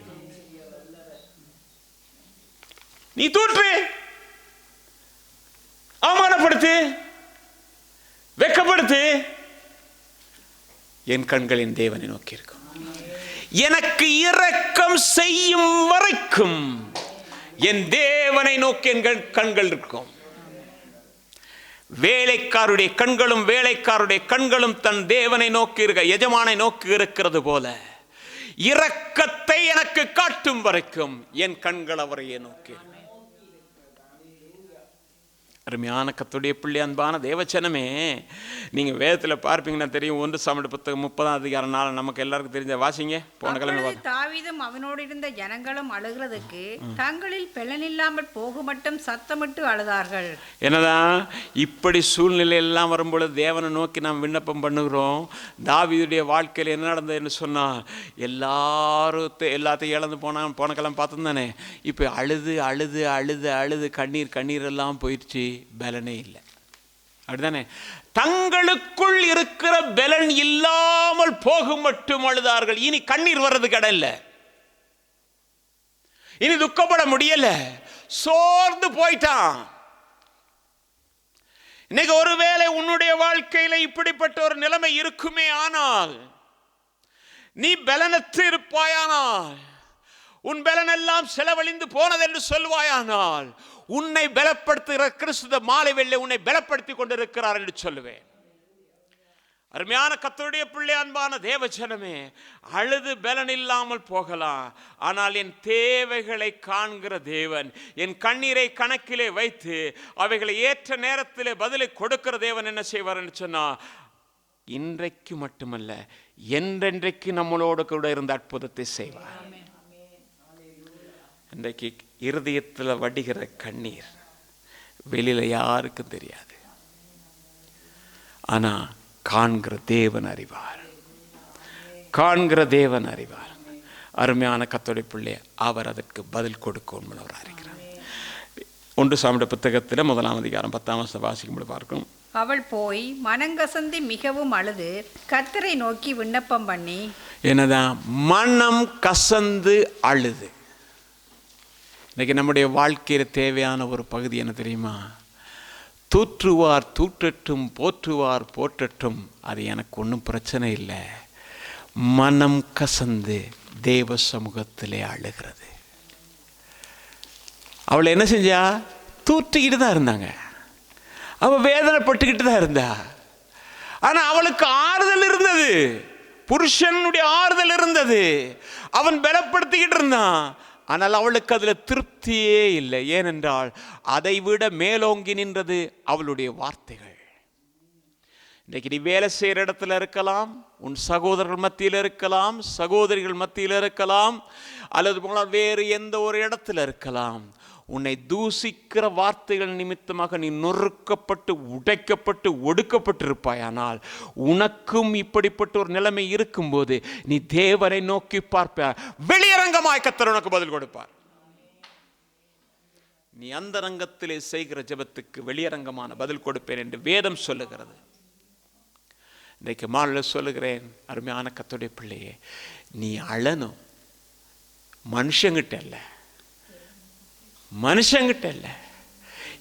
நீ தூற்று, அவமானப்படுத்து, வெட்கப்படுத்து, என் கண்களின் தேவனை நோக்கி இருக்கும். எனக்கு இரக்கம் செய்யும் வரைக்கும் என் தேவனை நோக்கி என் கண்கள் இருக்கும். வேலைக்காருடைய கண்களும் வேலைக்காருடைய கண்களும் தன் தேவனை நோக்கி இருக்க, எஜமானை நோக்கி இருக்கிறது போல, இரக்கத்தை எனக்கு காட்டும் வரைக்கும் என் கண்கள் அவரையே நோக்கி. அருமையான கர்த்தருடைய பிள்ளை, அன்பான தேவச்சனமே, நீங்கள் வேதத்தில் பார்ப்பீங்கன்னா தெரியும். 1 சாமுவேல் புத்தகம் 30 நமக்கு எல்லாருக்கும் தெரிஞ்ச வாசிங்க. போன கிழமை தாவீதும் அவனோடு இருந்த ஜனங்களும் அழுகிறதுக்கு தங்களில் பெலனில்லாமல் போக மட்டும் சத்தமிட்டு அழுதார்கள். என்னதான் இப்படி சூழ்நிலை எல்லாம் வரும்பொழுது தேவனை நோக்கி நாம் விண்ணப்பம் பண்ணுகிறோம். தாவீதுடைய வாழ்க்கையில் என்ன நடந்ததுன்னு சொன்னால், எல்லாத்தையும் இழந்து போன கிழமை பார்த்தோம் தானே. இப்போ அழுது அழுது அழுது அழுது கண்ணீர் எல்லாம் போயிடுச்சு, பலனே இல்லை. அப்படிதானே? தங்களுக்குள் இருக்கிற பலன் இல்லாமல் போகும் மட்டும் அழுதார்கள். இனி கண்ணீர் வர்றது கடல்ல, இனி துக்கப்பட முடியல, சோர்ந்து போயிட்டான். இன்னைக்கு ஒருவேளை உன்னுடைய வாழ்க்கையில இப்படிப்பட்ட ஒரு நிலைமை இருக்குமே ஆனால், நீ பலனற்று இருப்பாயானால், உன் பலன் எல்லாம் செலவழிந்து போனது என்று சொல்வாயானால், உன்னை பலப்படுத்துகிற கிறிஸ்து மாலை வேளை உன்னை பலப்படுத்தி கொண்டிருக்கிறார் என்று சொல்லுவேன். அருமையான கர்த்தருடைய பிள்ளை, அன்பான தேவஜனமே, அழுது பலன் இல்லாமல் போகலாம். ஆனால் என் தேவைகளை காண்கிற தேவன், என் கண்ணீரை கணக்கிலே வைத்து அவைகளை ஏற்ற நேரத்திலே பதிலை கொடுக்கிற தேவன் என்ன செய்வார் என்று சொன்னா, இன்றைக்கு மட்டுமல்ல என்றென்றைக்கு நம்மளோடு கூட இருந்த அற்புதத்தை செய்வார். இன்றைக்கு இருதயத்தில் வடிகிற கண்ணீர் வெளியில யாருக்கும் தெரியாது. ஆனா காண்கிற தேவன் அறிவார், காண்கிற தேவன் அறிவார். அருமையான கர்த்தருடைய பிள்ளை, அவர் அதற்கு பதில் கொடுக்கும் இருக்கிறார். 1 சாமுவேல் புத்தகத்தில் 1 அதிகாரம் 10 வாசிக்கும்போது பார்க்கும். அவள் போய் மனங்கசந்து மிகவும் அழுது கர்த்தரை நோக்கி விண்ணப்பம் பண்ணி. என்னதான் மனம் கசந்து அழுது. இன்னைக்கு நம்முடைய வாழ்க்கையில் தேவையான ஒரு பகுதி என்ன தெரியுமா? தூற்றுவார் தூற்றட்டும், போற்றுவார் போற்றட்டும், அது எனக்கு ஒன்றும் பிரச்சனை இல்லை. மனம் கசந்து தேவ சமூகத்திலே அழுகிறது. அவளை என்ன செஞ்சா? தூற்றிக்கிட்டு தான் இருந்தாங்க, அவள் வேதனைப்பட்டுக்கிட்டு தான் இருந்தா. ஆனால் அவளுக்கு ஆறுதல் இருந்தது, புருஷனுடைய ஆறுதல் இருந்தது, அவன் பலப்படுத்திக்கிட்டு இருந்தான். ஆனால் அவளுக்கு அதில் திருப்தியே இல்லை. ஏனென்றால் அதை விட மேலோங்கி நின்றது அவளுடைய வார்த்தைகள். இன்றைக்கு நீ வேலை செய்கிற இடத்துல இருக்கலாம், உன் சகோதரர்கள் மத்தியில் இருக்கலாம், சகோதரிகள் மத்தியில் இருக்கலாம், அல்லது போல வேறு எந்த ஒரு இடத்துல இருக்கலாம். உன்னை தூசிக்கிற வார்த்தைகள் நிமித்தமாக நீ நொறுக்கப்பட்டு உடைக்கப்பட்டு ஒடுக்கப்பட்டிருப்பாயானால், உனக்கும் இப்படிப்பட்ட ஒரு நிலைமை இருக்கும்போது நீ தேவனை நோக்கி பார்ப்பாய், வெளியரங்கமாய் கர்த்தர் உனக்கு பதில் கொடுப்பார். நீ அந்தரங்கத்திலே செய்கிற ஜெபத்துக்கு வெளியரங்கமான பதில் கொடுப்பேன் என்று வேதம் சொல்லுகிறது. இன்றைக்கு மாலை சொல்லுகிறேன், அருமையான கர்த்தருடைய பிள்ளையே, நீ அழணும். மனுஷங்கிட்ட இல்லை,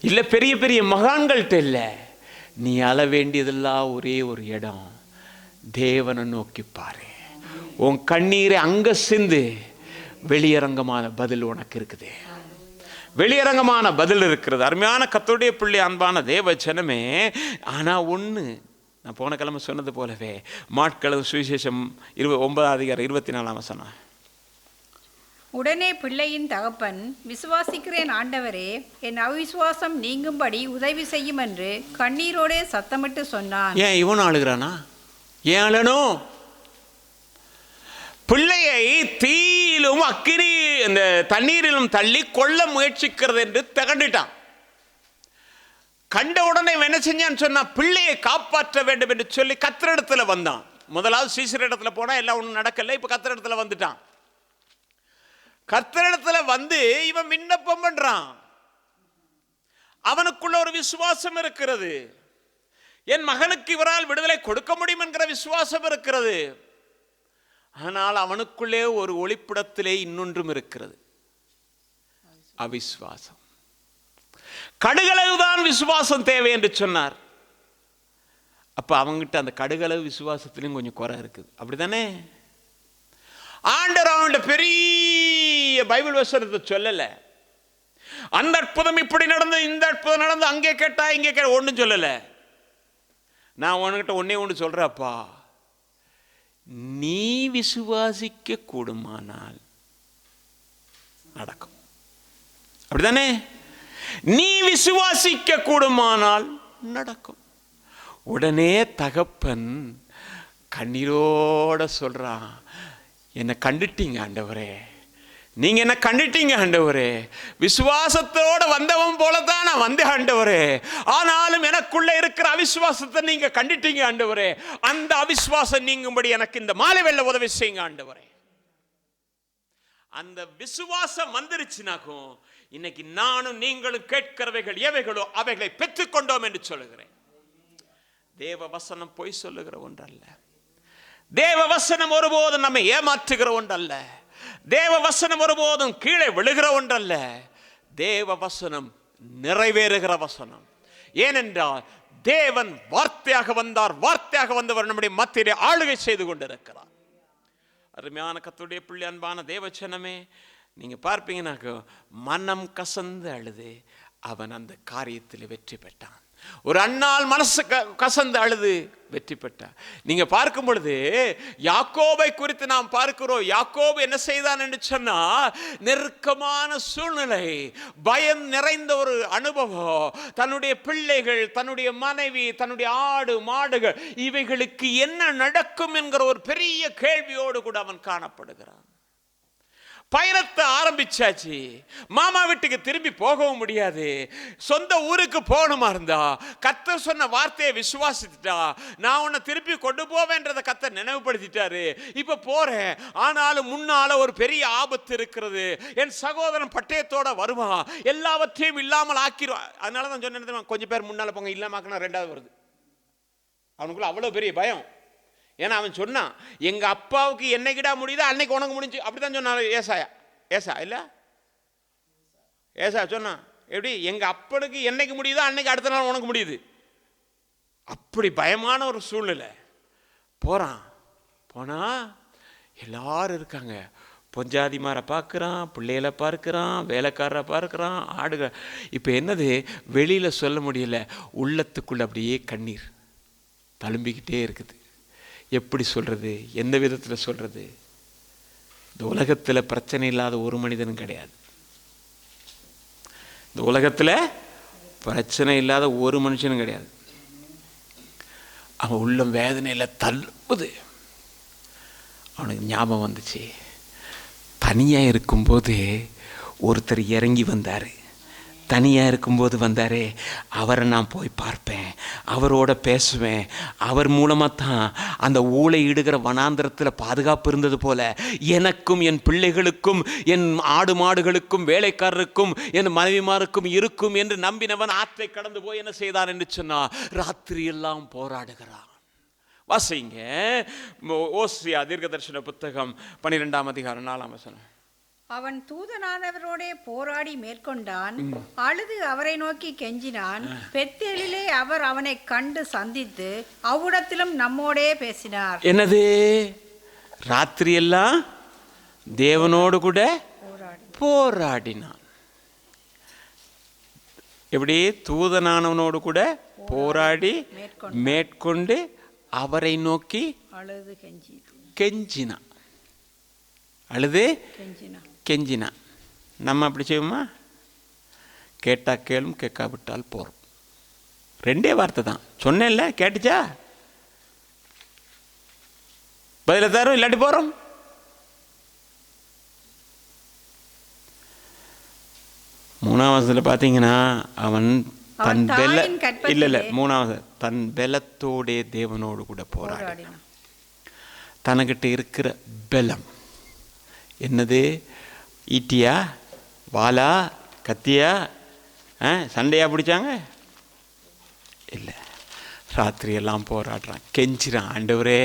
இல்லை பெரிய பெரிய மகான்கள்கிட்ட இல்லை. நீ அழ வேண்டியதெல்லாம் ஒரே ஒரு இடம், தேவனை நோக்கி பாரு. உன் கண்ணீரை அங்க சிந்து, வெளியரங்கமான பதில் உனக்கு இருக்குது. வெளியரங்கமான பதில் இருக்கிறது. அருமையான கர்த்தருடைய பிள்ளை, அன்பான தேவ ஜனமே. ஆனால் ஒன்று, நான் போன கிழமை சொன்னது போலவே, மாட்களவு சுவிசேஷம் 9:24 உடனே பிள்ளையின் தகப்பன், விசுவாசிக்கிறேன் ஆண்டவரே, என் அவிசுவாசம் நீங்கும்படி உதவி செய்யும் என்று கண்ணீரோடே சத்தமிட்டு சொன்னான். ஏன் இவன் அழுகிறானா? ஏன் அழணும்? பிள்ளையை தீயிலும் அக்கினி இந்த தண்ணீரிலும் தள்ளி கொல்ல முயற்சிக்கிறது என்று திகண்டுட்டான். கண்ட உடனே என்ன செஞ்சான்னு சொன்னா, பிள்ளையை காப்பாற்ற வேண்டும் என்று சொல்லி கர்த்தரிடத்துல வந்தான். முதலாவது சீசரிடத்துல போனா எல்லாம் ஒன்றும் நடக்கல. இப்ப கர்த்தரிடத்துல வந்துட்டான். கர்த்தரிடத்துல வந்து இவன் விண்ணப்பம் பண்றான். அவனுக்குள்ள ஒரு விசுவாசம் இருக்கிறது. என் மகனுக்கு இவரால் விடுதலை கொடுக்க முடியும் என்கிற விசுவாசம் இருக்கிறது. ஆனால் அவனுக்குள்ளே ஒரு ஒளிப்பிடத்திலே இன்னொன்றும் இருக்கிறது, அவிசுவாசம். கடுகளவுதான் விசுவாசம் தேவை என்று சொன்னார். அப்ப அவங்கிட்ட அந்த கடுகளவு விசுவாசத்திலும் கொஞ்சம் குறை இருக்குது, அப்படித்தானே? ஆண்டவர் அவன்கிட்ட பெரிய பைபிள் வசனத்தை சொல்லல. அந்த அற்புதம் இப்படி நடந்து, இந்த அற்புதம் நடந்து, அங்கே கேட்டா இங்கே கேட்ட, ஒன்றும் சொல்லல. நான் உன்கிட்ட ஒண்ணே சொல்றப்பா, நீ விசுவாசிக்க கூடுமானால் நடக்கும், அப்படித்தானே? நீ விசுவாசிக்க கூடுமானால் நடக்கும். உடனே தகப்பன் கண்ணீரோட சொல்றான், என்னை கண்டுட்டீங்க ஆண்டவரே, நீங்க என்ன கண்டுட்டீங்க ஆண்டவரே. விசுவாசத்தோட வந்தவன் போலதான் நான் வந்தேன் ஆண்டவரே. ஆனாலும் எனக்குள்ள இருக்கிற அவிசுவாசத்தை நீங்க கண்டுட்டீங்க ஆண்டவரே. அந்த அவிசுவாசம் நீங்கும்படி எனக்கு இந்த மாலை வெள்ள உதவி செய்யுங்க ஆண்டவரே. அந்த விசுவாசம் வந்துருச்சுனாக்கும், இன்னைக்கு நானும் நீங்களும் கேட்கிறவைகள் எவைகளோ அவைகளை பெற்றுக்கொண்டோம் என்று சொல்லுகிறேன். தேவ வசனம் பொய் சொல்லுகிற ஒன்றல்ல. தேவ வசனம் ஒருபோதும் நம்மை ஏமாற்றுகிற ஒன்றல்ல. தேவ வசனம் ஒருபோதும் கீழே விழுகிற ஒன்றல்ல. தேவ வசனம் நிறைவேறுகிற வசனம். ஏனென்றால் தேவன் வார்த்தையாக வந்தார். வார்த்தையாக வந்தவர் நம்முடைய மத்தியிலே ஆளுகை செய்து கொண்டிருக்கிறார். அருமையான கர்த்தருடைய பிள்ளை, அன்பான தேவச்சனமே, நீங்க பார்ப்பீங்கன்னாக்க மனம் கசந்து அழுது அவன் அந்த காரியத்தில் வெற்றி பெற்றான். ஒரு அண்ணால் மனசு கசந்து அழுது வெற்றி பெற்றார். நீங்க பார்க்கும் பொழுது யாக்கோபை குறித்து நாம் பார்க்கிறோம். யாக்கோபு என்ன செய்தான் என்று சொன்னா, நெருக்கமான சூழ்நிலை, பயம் நிறைந்த ஒரு அனுபவம். தன்னுடைய பிள்ளைகள், தன்னுடைய மனைவி, தன்னுடைய ஆடு மாடுகள், இவைகளுக்கு என்ன நடக்கும் என்கிற ஒரு பெரிய கேள்வியோடு கூட அவன் காணப்படுகிறான். பயணத்தை ஆரம்பிச்சாச்சு. மாமா வீட்டுக்கு திரும்பி போகவும் முடியாது. சொந்த ஊருக்கு போகணுமா இருந்தா கர்த்தர் சொன்ன வார்த்தையை விசுவாசித்துட்டா, நான் உன்னை திருப்பி கொண்டு போவேன்றதை கர்த்தர் நினைவுபடுத்திட்டாரு. இப்ப போறேன், ஆனாலும் முன்னால ஒரு பெரிய ஆபத்து இருக்கிறது. என் சகோதரன் பட்டயத்தோட வருவான், எல்லாவற்றையும் இல்லாமல் ஆக்கிடுவான். அதனாலதான் சொன்னேன், கொஞ்சம் பேர் முன்னால போங்க, இல்லாம ரெண்டாவது வருது. அவனுக்குள்ள அவ்வளவு பெரிய பயம். ஏன்னா அவன் சொன்னான், எங்க அப்பாவுக்கு என்னைக்கிடா முடியுதோ அன்னைக்கு உனக்கு முடிஞ்சு, அப்படித்தான் சொன்னான் ஏசா இல்ல ஏசா சொன்னான். எப்படி? எங்க அப்பனுக்கு என்னைக்கு முடியுதோ அன்னைக்கு அடுத்த நாள் உனக்கு முடியுது. அப்படி பயமான ஒரு சூழ்நிலை. போனா எல்லாரும் இருக்காங்க. பொஞ்சாதிமாரை பார்க்குறான், பிள்ளைகளை பார்க்குறான், வேலைக்காரரை பார்க்குறான், ஆடுக. இப்போ என்னது, வெளியில சொல்ல முடியல, உள்ளத்துக்குள்ள அப்படியே கண்ணீர் தழும்பிக்கிட்டே இருக்குது. எப்படி சொல்றது, எந்த விதத்தில் சொல்றது? இந்த உலகத்தில் பிரச்சனை இல்லாத ஒரு மனிதனும் கிடையாது. இந்த உலகத்தில் பிரச்சனை இல்லாத ஒரு மனுஷனும் கிடையாது. அவன் உள்ளம் வேதனையில் தள்ளுவது. அவனுக்கு ஞாபகம் வந்துச்சு, தனியாக இருக்கும்போது ஒருத்தர் இறங்கி வந்தார். தனியாக இருக்கும்போது வந்தாரே, அவரை நான் போய் பார்ப்பேன், அவரோட பேசுவேன். அவர் மூலமாக தான் அந்த ஊளை இடுகிற வனாந்திரத்தில் பாதுகாப்பு இருந்தது போல எனக்கும் என் பிள்ளைகளுக்கும் என் ஆடு மாடுகளுக்கும் வேலைக்காரருக்கும் என் மனைவிமாருக்கும் இருக்கும் என்று நம்பினவன் ஆற்றை கடந்து போய் என்ன செய்தான் என்று சொன்னால் ராத்திரியெல்லாம் போராடுகிறான். வாசிங்க ஓசியா தீர்க்கதரிசன புத்தகம் 12ஆம் அதிகாரம் 4ஆம் வசனம். அவன் தூதனானவரோடே போராடி மேற்கொண்டான், அழுது அவரை நோக்கி கெஞ்சினான். பெத்தேலிலே அவர் அவனை கண்டு சந்தித்து அவ்விடத்திலும் நம்மோடே பேசினார். என்னது? ராத்திரியெல்லாம் தேவனோடு கூட போராடினான். எப்படி? தூதனானவனோடு கூட போராடி மேற்கொண்டு அவரை நோக்கி அழுது கெஞ்சினான். அழுது கெஞ்சினான். நம்ம அப்படி செய்வோமா? கேட்டா கேளும், கேட்காவிட்டால் போறோம். 2 வார்த்தை தான் சொன்னேன்ல, கேட்டுச்சா? பதில தரும், இல்லாட்டி போறோம். மூணாவது பார்த்தீங்கன்னா அவன் தன் பெல இல்ல 3வது தன் பெலத்தோடே தேவனோடு கூட போராடினான். தனக்கிட்ட இருக்கிற பெலம் என்னது? ஈட்டியா, வாளா, கத்தியா, சண்டையா பிடிச்சாங்க? இல்லை, ராத்திரியெல்லாம் போராடுறான், கெஞ்சிறான். ஆண்டவரே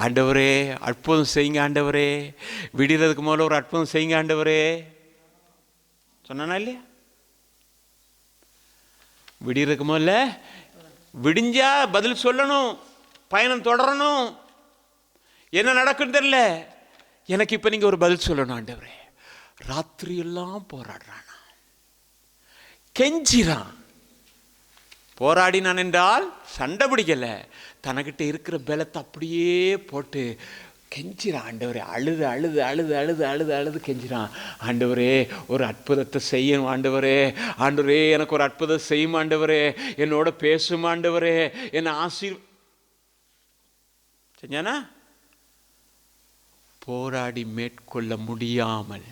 ஆண்டவரே அற்புதம் செய்யுங்க ஆண்டவரே, விடுறதுக்கு முதல்ல ஒரு அற்புதம் செய்யுங்க ஆண்டவரே சொன்னானா இல்லையா? விடிறதுக்கு முதல்ல விடிஞ்சா பதில் சொல்லணும், பயணம் தொடரணும். என்ன நடக்குன்னு தெரியல, எனக்கு இப்ப நீங்க ஒரு பதில் சொல்லணும் ஆண்டவரே. ராத்திரி எல்லாம் போராடுறானா, கெஞ்சிறான். போராடினான் என்றால் சண்டை பிடிக்கல, தனக்கிட்ட இருக்கிற பலத்தை அப்படியே போட்டு கெஞ்சிறான். ஆண்டவரே அழுது அழுது அழுது அழுது அழுது அழுது கெஞ்சிறான். ஆண்டவரே ஒரு அற்புதத்தை செய்யணும் ஆண்டவரே, ஆண்டவரே எனக்கு ஒரு அற்புதம் செய்யும் ஆண்டவரே, என்னோட பேசும் ஆண்டவரே, என்ன செஞ்சானா? போராடி மேற்கொள்ள முடியாமல்,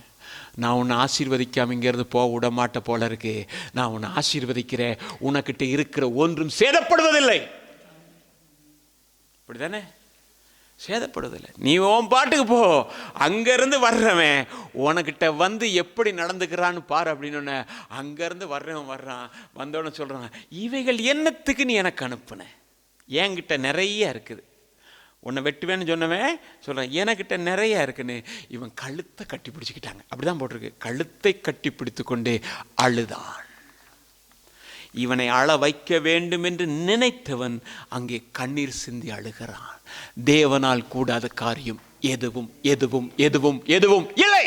நான் உன்னை ஆசீர்வதிக்காம இங்கிறது போக விட மாட்ட போல இருக்கு, நான் உன்னை ஆசீர்வதிக்கிறேன், உனக்கிட்ட இருக்கிற ஒன்றும் சேதப்படுவதில்லை. அப்படிதானே? சேதப்படுவதில்லை. நீ உன் பாட்டுக்கு போ, அங்கேருந்து வர்றவன் உனக்கிட்ட வந்து எப்படி நடந்துக்கிறான்னு பாரு அப்படின்னு. அங்கேருந்து வர்றவன் வர்றான், வந்தோடனே சொல்கிறான், இவைகள் என்னத்துக்கு நீ எனக்கு அனுப்புன? என்கிட்ட நிறைய இருக்குது. உன்னை வெட்டுவேன்னு சொன்னவன் சொல்கிறான், எனக்கிட்ட நிறைய இருக்குன்னு. இவன் கழுத்தை கட்டி பிடிச்சிக்கிட்டாங்க, அப்படிதான் போட்டிருக்கு. கழுத்தை கட்டி பிடித்து கொண்டு அழுதான். இவனை அழ வைக்க வேண்டும் என்று நினைத்தவன் அங்கே கண்ணீர் சிந்தி அழுகிறான். தேவனால் கூடாத காரியம் எதுவும் எதுவும் எதுவும் எதுவும் இல்லை.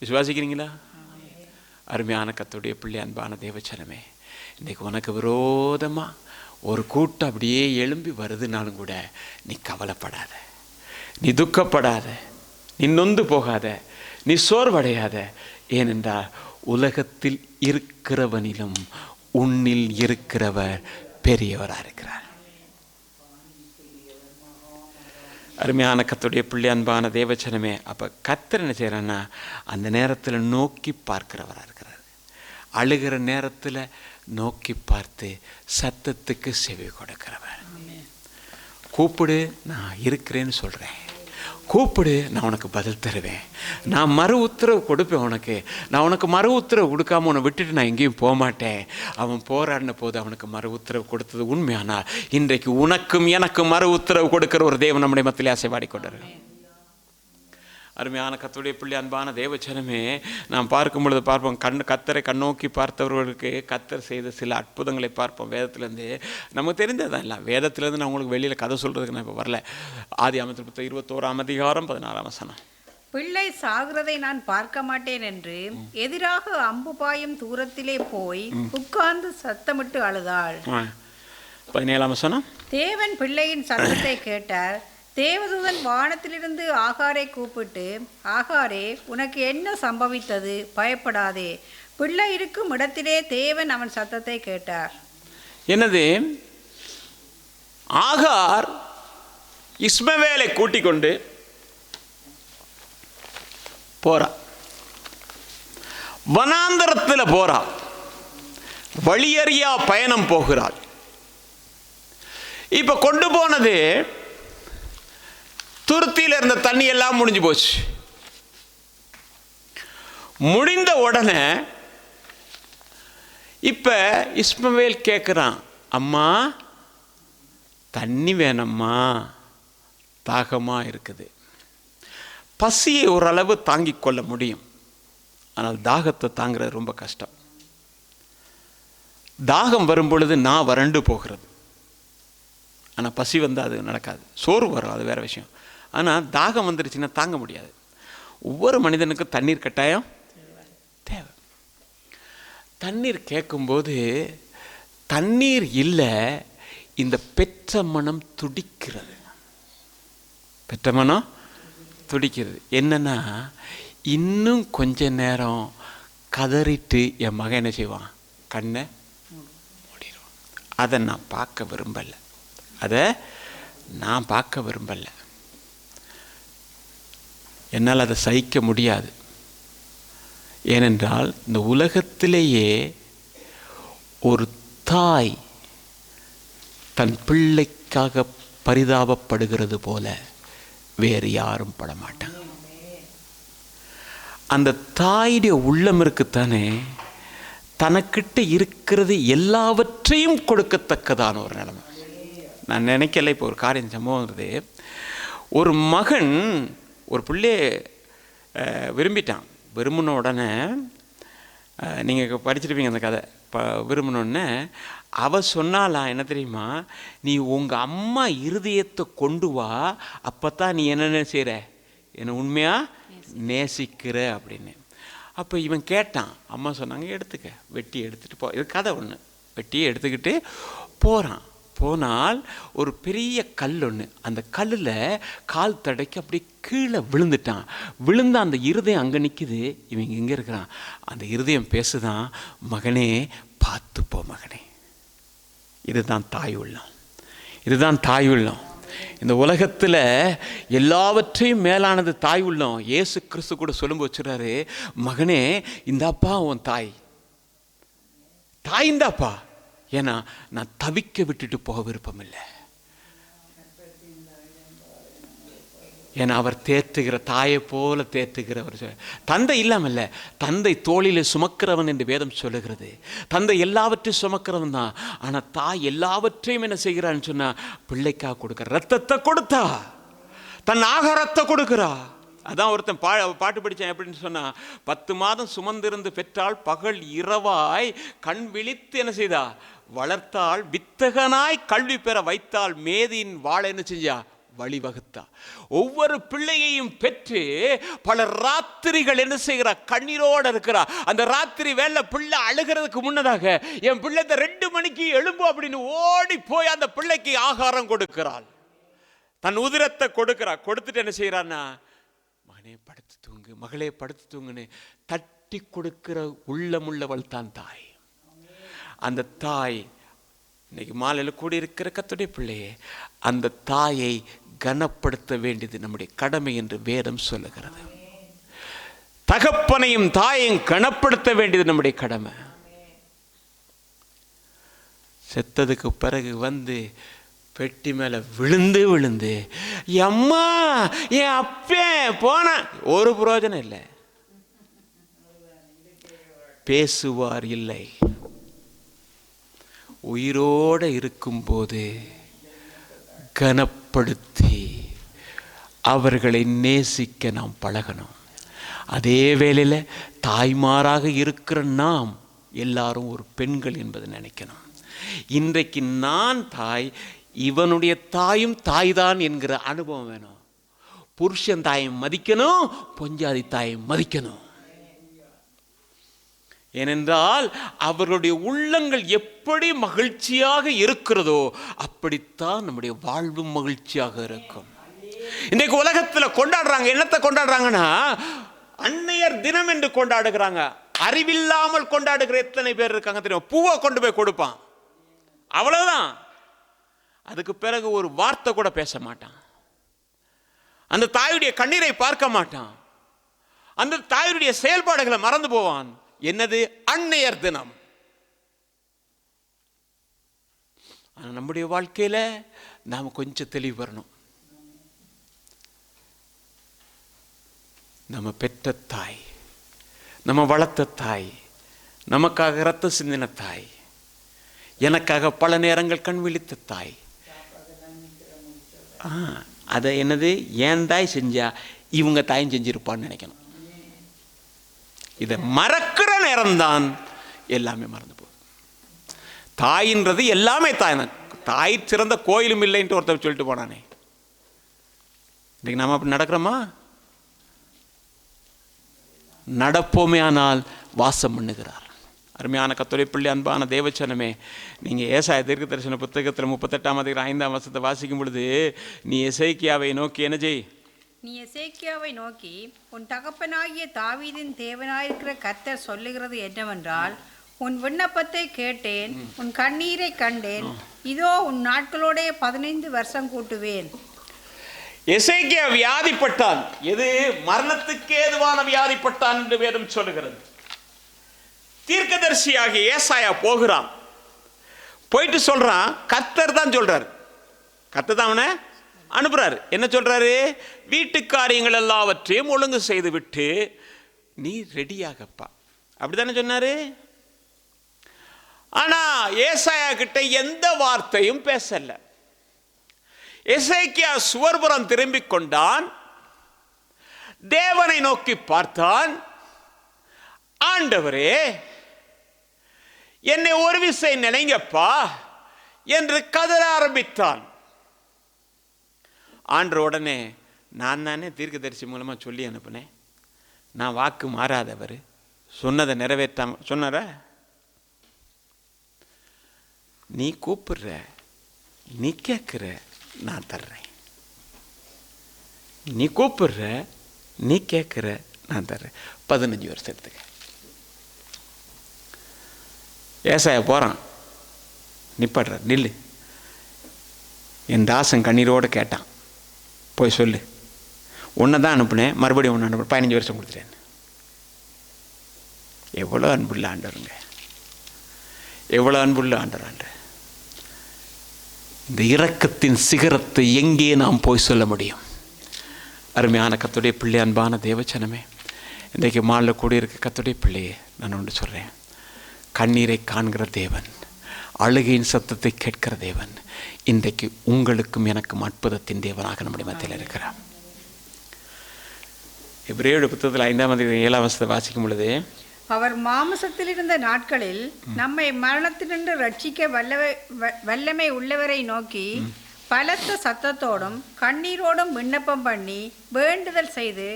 விசுவாசிக்கிறீங்களா? அருமையான கர்த்தருடைய பிள்ளை, அன்பான தேவச்சனமே, இன்னைக்கு உனக்கு விரோதமா ஒரு கூட்டம் அப்படியே எழும்பி வருதுனாலும் கூட நீ கவலைப்படாத, நீ துக்கப்படாத, நீ நொந்து போகாத, நீ சோர்வடையாத. ஏனென்றால் உலகத்தில் இருக்கிறவனிலும் உன்னில் இருக்கிறவர் பெரியவராக இருக்கிறார். அருமையான கர்த்தருடைய பிள்ளை, அன்பான தேவச்சனமே, அப்போ கர்த்தர் என்ன செய்கிறான்னா அந்த நேரத்தில் நோக்கி பார்க்கிறவராக இருக்கிறார். அழுகிற நேரத்தில் நோக்கி பார்த்து சத்தத்துக்கு செவி கொடுக்கிறவர். கூப்பிடு, நான் இருக்கிறேன்னு சொல்கிறேன். கூப்பிடு, நான் உனக்கு பதில் தருவேன். நான் மறு உத்தரவு கொடுப்பேன் உனக்கு. நான் உனக்கு மறு உத்தரவு கொடுக்காம உன்னை விட்டுட்டு நான் எங்கேயும் போக மாட்டேன். அவன் போராடின போது அவனுக்கு மறு உத்தரவு கொடுத்தது உண்மையானால் இன்றைக்கு உனக்கும் எனக்கும் மறு உத்தரவு கொடுக்கிற ஒரு தேவன் நம்முடைய மத்தியிலே அசைவாடிக்கொண்டார். அருமையான கர்த்தருடைய பிள்ளை, அன்பான தேவச்சனமே, நாம் பார்க்கும் பொழுது பார்ப்போம், கர்த்தரை கண்ணோக்கி பார்த்தவர்களுக்கு கர்த்தர் செய்த சில அற்புதங்களை பார்ப்போம். வேதத்திலேருந்து நமக்கு தெரிந்ததான் இல்லை. வேதத்திலேருந்து நான் உங்களுக்கு வெளியில் கதை சொல்கிறதுக்கு நான் இப்போ வரல. ஆதியாகமத்தின் புத்தகம் 21ஆம் அதிகாரம் 16ஆம் வசனம். பிள்ளை சாகிறதை நான் பார்க்க மாட்டேன் என்று எதிராக அம்பு பாயும் தூரத்திலே போய் உட்கார்ந்து சத்தமிட்டு அழுதாள். 17ஆம் வசனம். தேவன் பிள்ளையின் சத்தத்தை கேட்டார். தேவதூதன் வானத்திலிருந்து ஆகாரை கூப்பிட்டு, ஆகாரே, உனக்கு என்ன சம்பவித்தது? பயப்படாதே. பிள்ளை இருக்கும் இடத்திலே தேவன் அவன் சத்தத்தை கேட்டார். என்னது? ஆகார் இஸ்மவேலை கூட்டிக் கொண்டு போறா. வனாந்தரத்தில் போறா, வழியறியா பயணம் போகிறாள். இப்ப கொண்டு போனது துருத்தியில் இருந்த தண்ணி எல்லாம் முடிஞ்சு போச்சு. முடிந்த உடனே இப்ப இஸ்மவேல் கேட்கிறான், அம்மா தண்ணி வேணம்மா, தாகமா இருக்குது. பசியை ஓரளவு தாங்கிக் கொள்ள முடியும், ஆனால் தாகத்தை தாங்கிறது ரொம்ப கஷ்டம். தாகம் வரும் பொழுது நான் வறண்டு போகிறது, ஆனால் பசி வந்து அது நடக்காது. சோறு வரும், அது வேற விஷயம். ஆனால் தாகம் வந்துருச்சுன்னா தாங்க முடியாது. ஒவ்வொரு மனிதனுக்கும் தண்ணீர் கட்டாயம் தேவை. தண்ணீர் கேட்கும்போது தண்ணீர் இல்லை, இந்த பெற்ற மனம் துடிக்கிறது. பெற்ற மனம் துடிக்கிறது. என்னன்னா, இன்னும் கொஞ்ச நேரம் கதறிட்டு என் மகன் என்ன செய்வான், கண்ணை மூடிடுவான். அதை நான் பார்க்க விரும்பலை, அதை நான் பார்க்க விரும்பலை. என்னால் அதை சகிக்க முடியாது. ஏனென்றால் இந்த உலகத்திலேயே ஒரு தாய் தன் பிள்ளைக்காக பரிதாபப்படுகிறது போல வேறு யாரும் படமாட்டாங்க. அந்த தாயுடைய உள்ளம் இருக்குத்தானே, தனக்கிட்ட இருக்கிறது எல்லாவற்றையும் கொடுக்கத்தக்கதான ஒரு நிலைமை. நான் நினைக்கல, இப்போ ஒரு காரியம் சம்பவம் வருது. ஒரு மகன் ஒரு பிள்ளைய விரும்பிட்டான். விரும்பின உடனே, நீங்கள் படிச்சிருப்பீங்க அந்த கதை, விரும்பினோடனே அவ சொன்னாலாம், என்ன தெரியுமா, நீ உங்கள் அம்மா இருதயத்தை கொண்டு வா, அப்போ தான் நீ என்னென்ன செய்கிற, என்னை உண்மையாக நேசிக்கிற அப்படின்னு. அப்போ இவன் கேட்டான். அம்மா சொன்னாங்க, எடுத்துக்க, வெட்டி எடுத்துகிட்டு போ. இது கதை ஒன்று. வெட்டியை எடுத்துக்கிட்டு போகிறான். போனால் ஒரு பெரிய கல் ஒன்று, அந்த கல்லில் கால் தடைக்கு அப்படி கீழே விழுந்துட்டான். விழுந்த அந்த இருதயம் அங்கே நிற்குது, இவங்க இங்கே இருக்கிறான். அந்த இருதயம் பேசுதான், மகனே பார்த்துப்போ மகனே. இதுதான் தாய் உள்ளம், இதுதான் தாய் உள்ளம். இந்த உலகத்தில் எல்லாவற்றையும் மேலானது தாய் உள்ளம். இயேசு கிறிஸ்து கூட சொல்லும்போது வச்சுறாரு, மகனே இந்தாப்பா உன் தாய், தாய் இந்தாப்பா. ஏன்னா நான் தவிக்க விட்டுட்டு போக விருப்பம் இல்லை. ஏன்னா அவர் தேற்றுகிற, தாயை போல தேற்றுகிறவர். தந்தை இல்லாமல் இல்லை, தந்தை தோளில் சுமக்கிறவன் என்று வேதம் சொல்லுகிறது. தந்தை எல்லாவற்றையும் சுமக்கிறவன் தான். ஆனால் தாய் எல்லாவற்றையும் என்ன செய்கிறான்னு சொன்னா, பிள்ளைக்காக கொடுக்குற, ரத்தத்தை கொடுத்தா, தன் ஆகாரத்தை கொடுக்குறா. அதான் ஒருத்தன் பாட்டு படித்தான். எப்படின்னு சொன்னா, 10 மாதம் சுமந்திருந்து பெற்றால் பகல் இரவாய் கண் விழித்து என்ன செய்தா, வளர்த்தாள், வித்தகனாய் கல்வி பெற வைத்தாள், மேதியின் வாழ என்ன செஞ்சா, வழிவகுத்தா. ஒவ்வொரு பிள்ளையையும் பெற்று பல ராத்திரிகள் என்ன செய்கிறா, கண்ணீரோடு இருக்கிறா. அந்த ராத்திரி வேலை பிள்ளை அழுகிறதுக்கு முன்னதாக, என் பிள்ளை 2 மணிக்கு எழும்பு அப்படின்னு ஓடி போய் அந்த பிள்ளைக்கு ஆகாரம் கொடுக்கிறாள், தன் உதிரத்தை கொடுக்கிறா. கொடுத்துட்டு என்ன செய்யறான்னா, மகனே படுத்து தூங்கு, மகளே படுத்து தூங்குன்னு தட்டி கொடுக்கிற உள்ளமுள்ளவள் தான் தாய். அந்த தாய் இன்னைக்கு மாலையில் கூடி இருக்கிற கர்த்தருடைய பிள்ளையே, அந்த தாயை கனப்படுத்த வேண்டியது நம்முடைய கடமை என்று வேதம் சொல்லுகிறது. தகப்பனையும் தாயையும் கனப்படுத்த வேண்டியது நம்முடைய கடமை. செத்ததுக்கு பிறகு வந்து பெட்டி மேல விழுந்து விழுந்து அம்மா என் அப்பே போன, ஒரு பிரயோஜனம் இல்லை. பேசுவார் இல்லை. உயிரோடு இருக்கும்போது கனப்படுத்தி அவர்களை நேசிக்க நாம் பழகணும். அதே வேளையில் தாய்மாராக இருக்கிற நாம் எல்லாரும் ஒரு பெண்கள் என்பதை நினைக்கணும். இன்றைக்கு நான் தாய், இவனுடைய தாயும் தாய்தான் என்கிற அனுபவம் வேணும். புருஷன் தாயை மதிக்கணும், பொஞ்சாதி தாயை மதிக்கணும். ஏனென்றால் அவர்களுடைய உள்ளங்கள் எப்படி மகிழ்ச்சியாக இருக்கிறதோ அப்படித்தான் நம்முடைய வாழ்வும் மகிழ்ச்சியாக இருக்கும். இன்றைக்கு உலகத்தில் கொண்டாடுறாங்க, என்னத்தை கொண்டாடுறாங்கன்னா, அன்னையர் தினம் என்று கொண்டாடுகிறாங்க. அறிவில்லாமல் கொண்டாடுகிற எத்தனை பேர் இருக்காங்க தெரியும். பூவை கொண்டு போய் கொடுப்பான், அவ்வளவுதான். அதுக்கு பிறகு ஒரு வார்த்தை கூட பேச மாட்டான். அந்த தாயுடைய கண்ணீரை பார்க்க மாட்டான். அந்த தாயுடைய செயல்பாடுகளை மறந்து போவான். என்னது? அன்னையர் தினம். ஆனால் நம்முடைய வாழ்க்கையில் நாம் கொஞ்சம் தெளிவு வரணும். நம்ம பெற்ற தாய், நம்ம வளர்த்த தாய், நமக்காக ரத்த சிந்தின தாய், எனக்காக பல நேரங்கள் கண் விழித்த தாய், அதை என்னது ஏன் தாய் செஞ்சா இவங்க தாயும் செஞ்சிருப்பான்னு நினைக்கணும். இதை மறக்கிற நேரம்தான் எல்லாமே மறந்து போகுது. தாயின்றது எல்லாமே தாய். தாய் சிறந்த கோயிலும் இல்லைன்ட்டு ஒருத்தர் சொல்லிட்டு போனானே. இன்னைக்கு நாம் அப்படி நடக்கிறோமா? நடப்போமே ஆனால் வாசம் பண்ணுகிறார். அருமையான கர்த்தருடைய பிள்ளை, அன்பான தேவச்சனமே, நீங்கள் ஏசாயா தீர்க்க தரிசன புத்தகத்தில் 38ஆம் அதிகாரம் 5ஆம் வசனத்தை வாசிக்கும் பொழுது, நீ எசேக்கியாவை நோக்கி என்ன செய்? நீ எசேக்கியாவை நோக்கி, உன் தகப்பனாகிய தாவீதின் தேவனாயிருக்கிற கர்த்தர் சொல்லுகிறது என்னவென்றால், உன் விண்ணப்பத்தை கேட்டேன், உன் கண்ணீரை கண்டேன், இதோ உன் நாட்களோடைய 15 வருஷம் கூட்டுவேன். எசேக்கியா வியாதிப்பட்டான். எது? மரணத்துக்கு ஏதுவான வியாதிப்பட்டான் என்று வேதம் சொல்லுகிறது. தீர்க்கதரிசியாகிய ஏசாயா போகிறான். போயிட்டு சொல்றான், கர்த்தர் தான் சொல்றாரு, கர்த்தர் தான் அவனை அனுப்புறாரு. என்ன சொல்றாரு? வீட்டு காரியங்கள் எல்லாவற்றையும் ஒழுங்கு செய்து விட்டு நீ ரெடியாகப்பா, அப்படித்தானே சொன்னாரு. ஆனா ஏசாயா கிட்ட எந்த வார்த்தையும் பேசல. எசேக்கியா சுவர்புறம் திரும்பிக் கொண்டான், தேவனை நோக்கி பார்த்தான். ஆண்டவரே, என்னை ஒரு விசை நினைங்கப்பா என்று கதற ஆரம்பித்தான். ஆண்டவர் உடனே, நான் தானே தீர்க்கதரிசி மூலமா சொல்லி அனுப்புனேன், நான் வாக்கு மாறாதவர், சொன்னதை நிறைவேற்றாம சொன்னார, நீ கூப்பிடுற, நீ கேட்குற, நான் தர்றேன். நீ கூப்பிடுற, நீ கேட்குற, நான் தர்றேன். 15 வருஷத்துக்கு ஏசாயா போகிறான், நிப்பாடுற, நில்லு. என் தாசன் கண்ணீரோடு கேட்டான், போய் சொல்லு, உன்னை தான் அனுப்புனேன், மறுபடியும் ஒன்று அனுப்புனேன், 15 வருஷம் கொடுத்துட்டேன். எவ்வளோ அன்புள்ள ஆண்டவருங்க, எவ்வளோ அன்புள்ள ஆண்டவர். இந்த இரக்கத்தின் சிகரத்தை எங்கே நாம் போய் சொல்ல முடியும்? அருமையான கர்த்தருடைய பிள்ளை, அன்பான தேவச்சனமே, இன்றைக்கு மாலில் கூடியிருக்க கர்த்தருடைய பிள்ளையே, நான் ஒன்று சொல்கிறேன். கண்ணீரை காண்கிற தேவன், அழுகையின் சத்தத்தை கேட்கிற தேவன், இன்றைக்கு உங்களுக்கும் எனக்கும் அற்புதத்தின் தேவனாக நம்முடைய மத்தியில் இருக்கிறார். எபிரேயர் புத்தகத்தில் 5ஆம் அதிகாரம் 7ஆம் வசனத்தை வாசிக்கும் பொழுது, அவர் மாம்சத்தில் இருந்த நாட்களில் நம்மை மரணத்தினின்று ரட்சிக்க வல்லமை உள்ளவரை நோக்கி பலத்த சத்தத்தோடும் கண்ணீரோடும் விண்ணப்பம் பண்ணி வேண்டுதல் செய்து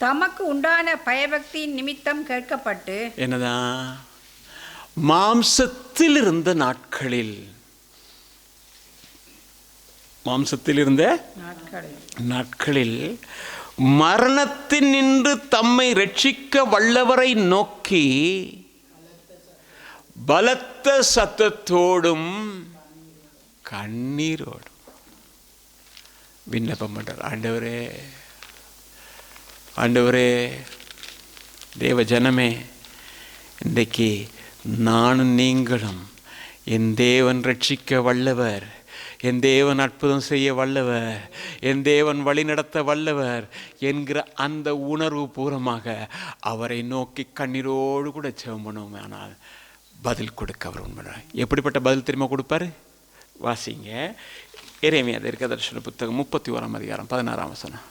தமக்கு உண்டான பயபக்தியின் நிமித்தம் கேட்கப்பட்டு. என்னதான்? மாம்சத்தில் இருந்த நாட்களில், மாம்சத்தில் இருந்த நாட்களில் மரணத்தின் நின்று தம்மை ரட்சிக்க வல்லவரை நோக்கி பலத்த சத்தத்தோடும் கண்ணீரோடும் விண்ணப்பம் பண்றார். ஆண்டவரே, ஆண்டவரே, தேவ ஜனமே, இன்றைக்கு நானும் நீங்களும் என் தேவன் ரட்சிக்க வல்லவர், என் தேவன் அற்புதம் செய்ய வல்லவர், என் தேவன் வழி நடத்த வல்லவர் என்கிற அந்த உணர்வு பூர்வமாக அவரை நோக்கி கண்ணீரோடு கூட ஜெபம் பண்ணுவோம். ஆனால் பதில் கொடுக்க அவர் உண்மை. எப்படிப்பட்ட பதில் தெரியுமா கொடுப்பாரு? வாசிங்க, எரேமியா தீர்க்கதரிசன புத்தகம் 31ஆம் அதிகாரம் 16ஆம் வசனம்.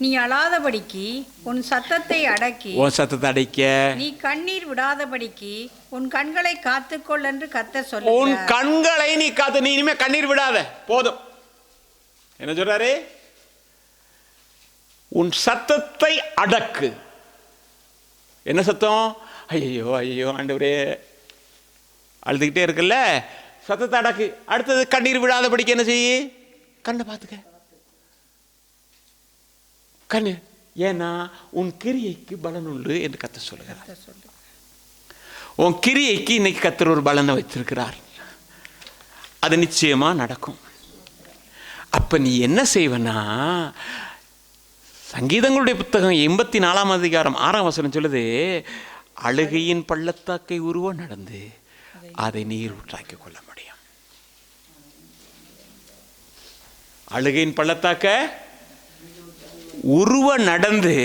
நீ அழாதபடிக்கு உன் சத்தத்தை அடக்கி, உன் சத்தத்தை அடைக்க நீ கண்ணீர் விடாதபடிக்கு உன் கண்களை காத்துக்கொள் என்று கர்த்தர் சொல்லுகிறார். உன் கண்களை நீ காத்து, நீ இனிமே கண்ணீர் விடாத, போதும். என்ன சொல்றாரு? உன் சத்தத்தை அடக்கு. என்ன சத்தம்? ஐயோ ஐயோ ஆண்டவரே, அழுதுகிட்டே இருக்குல்ல, சத்தத்தை அடக்கு. அடுத்தது கண்ணீர் விடாதபடிக்கு என்ன செய்ய? கண்ணை பார்த்துக்க, கண்ணு. ஏன்னா உன் கிரியைக்கு பலன் உண்டு என்று கர்த்தர் சொல்லுகிறார். உன் கிரியைக்கு இன்னைக்கு கர்த்தர் ஒரு பலனை வச்சிருக்கிறார், அது நிச்சயமா நடக்கும். அப்ப நீ என்ன செய்வனா, சங்கீதங்களுடைய புத்தகம் 84ஆம் அதிகாரம் 6ஆம் வசனம் சொல்லுது, அழுகையின் பள்ளத்தாக்கை உருவ நடந்து அதை நீர் ஊற்றாக்கி கொள்ள முடியும். அழுகையின் பள்ளத்தாக்க உருவ நடந்து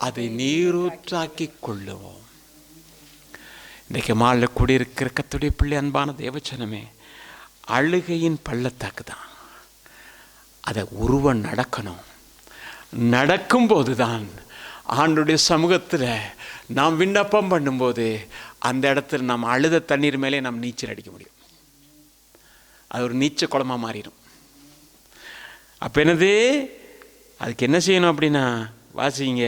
அதை நீரூற்றாக்கி கொள்ளுவோம். இன்றைக்கு மாலை கூடியிருக்கிற கர்த்தருடைய பிள்ளை, அன்பான தேவச்சனமே, அழுகையின் பள்ளத்தாக்கு தான். அதை உருவ நடக்கணும். நடக்கும்போது தான் ஆண்டுடைய சமூகத்தில் நாம் விண்ணப்பம் பண்ணும்போது அந்த இடத்துல நாம் அழுத தண்ணீர் மேலே நாம் நீச்சல் அடிக்க முடியும். அது ஒரு நீச்சல் குளமாக மாறிடும். அப்போ என்னது, அதுக்கு என்ன செய்யணும் அப்படின்னா, வாசிங்க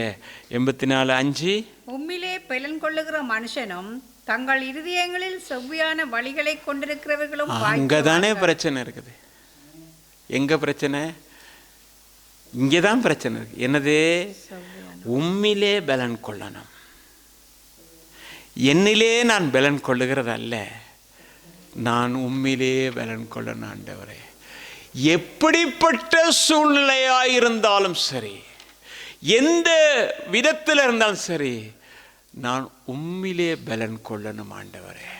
84:5. உம்மிலே பலன் கொள்ளுகிற மனுஷனும் தங்கள் இருதயங்களில் செவ்வியான வழிகளை கொண்டிருக்கிறவர்களும். அங்கதானே பிரச்சனை இருக்குது. எங்க பிரச்சனை? இங்கேதான் பிரச்சனை இருக்கு. என்னது? உம்மிலே பலன் கொள்ளணும். என்னிலே நான் பலன் கொள்ளுகிறது அல்ல, நான் உம்மிலே பலன் கொள்ளணும். ஆண்டவரே, எப்படிப்பட்ட சூழ்நிலையாயிருந்தாலும் சரி, எந்த விதத்தில் இருந்தாலும் சரி, நான் உம்மிலே பலன் கொள்ளணும். ஆண்டவரே,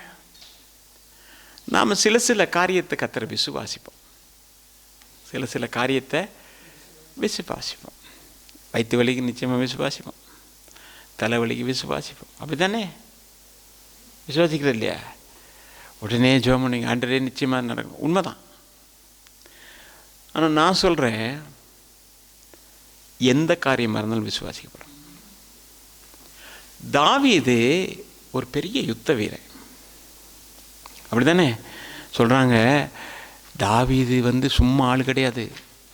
நாம் சில காரியத்தை கர்த்தரை விசுவாசிப்போம். சில காரியத்தை விசுவாசிப்போம். வயிற்று வலிக்கு நிச்சயமாக விசுவாசிப்போம், தலைவலிக்கு விசுவாசிப்போம். அப்படி தானே விசுவாசிக்கிறது இல்லையா? உடனே ஜெபம் பண்ணி ஆண்டவரே நிச்சயமாக நடக்கும். உண்மைதான். ஆனால் நான் சொல்கிறேன், எந்த காரியமாக இருந்தாலும் விசுவாசிக்கப்படும். தாவீது ஒரு பெரிய யுத்த வீரன், அப்படி தானே சொல்கிறாங்க. தாவீது சும்மா ஆள் கிடையாது,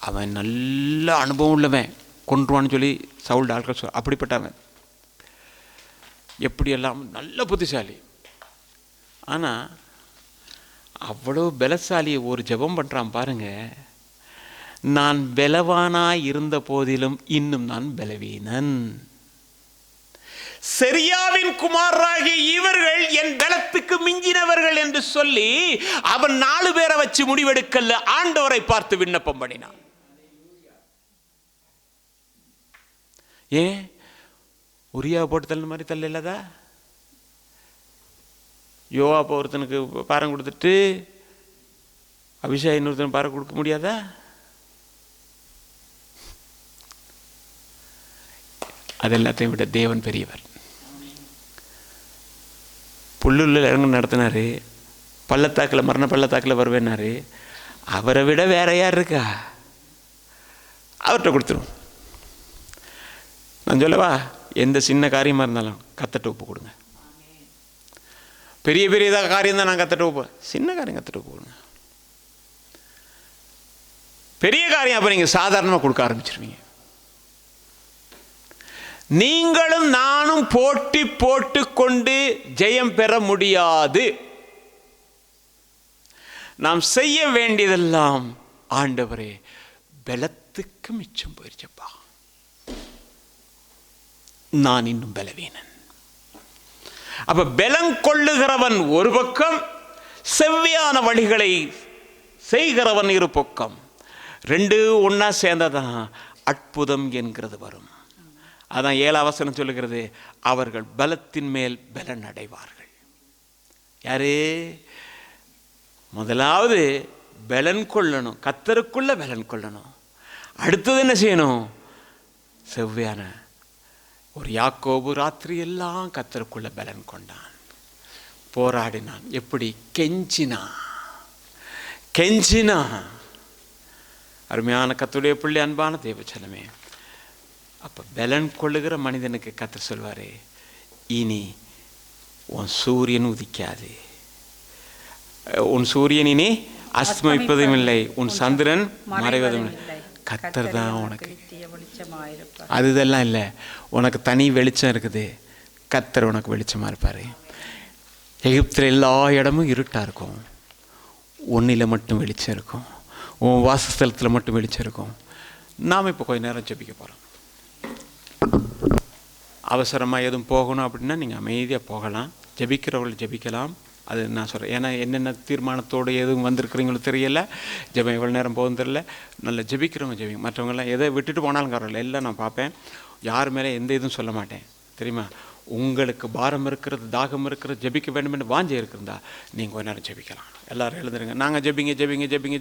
அவன் நல்ல அனுபவம் உள்ளவன், கொன்றுவான்னு சொல்லி சவுல் ஆட்கள் சொல். அப்படிப்பட்டவன், எப்படியெல்லாம் நல்ல புத்திசாலி. ஆனால் அவ்வளோ பலசாலியை ஒரு ஜெபம் பண்ணுறான் பாருங்க, நான் பலவானாய் இருந்த போதிலும் இன்னும் நான் பலவீனன். செரியாவின் குமாரராகிய இவர்கள் என் பலத்துக்கு மிஞ்சினவர்கள் என்று சொல்லி அவன் 4 பேரை வச்சு முடிவெடுக்கல, ஆண்டவரை பார்த்து விண்ணப்பம் பண்ணினான். ஏன் உரியா போட்டு தள்ள மாதிரி தள்ள இல்லதா? யோவா ஒருத்தனுக்கு பாரம் கொடுத்துட்டு அபிஷேகம் இன்னொருத்தனுக்கு பாரம் கொடுக்க முடியாதா? அது எல்லாத்தையும் விட தேவன் பெரியவர். புல்லுள்ள இறங்க நடத்தினாரு, பள்ளத்தாக்கில் மரண பள்ளத்தாக்கில் வருவேன்னாரு. அவரை விட வேற யார் இருக்கா? அவர்கிட்ட கொடுத்துரும். நான் சொல்லவா, எந்த சின்ன காரியமாக இருந்தாலும் கத்தட்ட ஒப்பு கொடுங்க. பெரியதாக காரியம் தான் நான் கத்தட்ட ஒப்பு, சின்ன காரியம் கத்தட்ட ஒப்பு கொடுங்க. பெரிய காரியம் அப்போ நீங்கள் சாதாரணமாக கொடுக்க ஆரம்பிச்சிருவீங்க. நீங்களும் நானும் போட்டி போட்டு கொண்டு ஜெயம் பெற முடியாது. நாம் செய்ய வேண்டியதெல்லாம், ஆண்டவரே பலத்துக்கு மிச்சம் போயிருச்சப்பா, நான் இன்னும் பலவீனன். அப்ப பலம் கொள்ளுகிறவன் ஒரு பக்கம், செவ்வியான வழிகளை செய்கிறவன் இரு பக்கம். 2 ஒன்னா சேர்ந்ததான் அற்புதம் என்கிறது வரும். அதான் 7ஆம் வசனம் சொல்லுகிறது, அவர்கள் பலத்தின் மேல் பலன் அடைவார்கள். யாரு? முதலாவது பலன் கொள்ளணும், கர்த்தருக்குள்ள பலன் கொள்ளணும். அடுத்தது என்ன செய்யணும்? செவ்வியான ஒரு யாக்கோபு ராத்திரி எல்லாம் கர்த்தருக்குள்ள பலன் கொண்டான், போராடினான். எப்படி? கெஞ்சினா. அருமையான கர்த்தருடைய பிள்ளை, அன்பான தேவச்சனமே, அப்போ பலன் கொள்ளுகிற மனிதனுக்கு கர்த்தர் சொல்வார், இனி உன் சூரியன் உதிக்காது, உன் சூரியன் இனி அஸ்தமிப்பதும் இல்லை, உன் சந்திரன் மறைவதும் இல்லை. கர்த்தர் தான் உனக்கு. அது இதெல்லாம் இல்லை, உனக்கு தனி வெளிச்சம் இருக்குது, கர்த்தர் உனக்கு வெளிச்சமாக இருப்பார். எகிப்தில் எல்லா இடமும் இருட்டாக இருக்கும், ஒன்றில் மட்டும் வெளிச்சம் இருக்கும், உன் வாசஸ்தலத்தில் மட்டும் வெளிச்சம் இருக்கும். நாம் இப்போ கொஞ்ச நேரம் ஜெபிக்க போகிறோம். அவசரமாக எதுவும் போகணும் அப்படின்னா நீங்கள் அமைதியாக போகலாம், ஜெபிக்கிறவர்கள் ஜெபிக்கலாம். அது நான் சொல்கிறேன். ஏன்னா என்னென்ன தீர்மானத்தோடு எதுவும் வந்திருக்கிறீங்களோ தெரியல, ஜெபம் எவ்வளோ நேரம் போகுதுன்னு தெரியல. நல்லா ஜெபிக்கிறவங்க ஜெபிங்க. மற்றவங்களாம் எதை விட்டுட்டு போனாலும் காரணம் எல்லாம் நான் பார்ப்பேன். யார் மேலே எந்த இதுவும் சொல்ல மாட்டேன், தெரியுமா? உங்களுக்கு பாரம் இருக்கிறது, தாகம் இருக்கிறது, ஜெபிக்க வேண்டும் என்று வாஞ்சை இருக்கிறதா நீங்கள் கொஞ்ச நேரம் ஜெபிக்கலாம். எல்லோரும் எழுதுருங்க. நாங்கள் ஜெபிங்க ஜெபிங்க ஜெபிங்க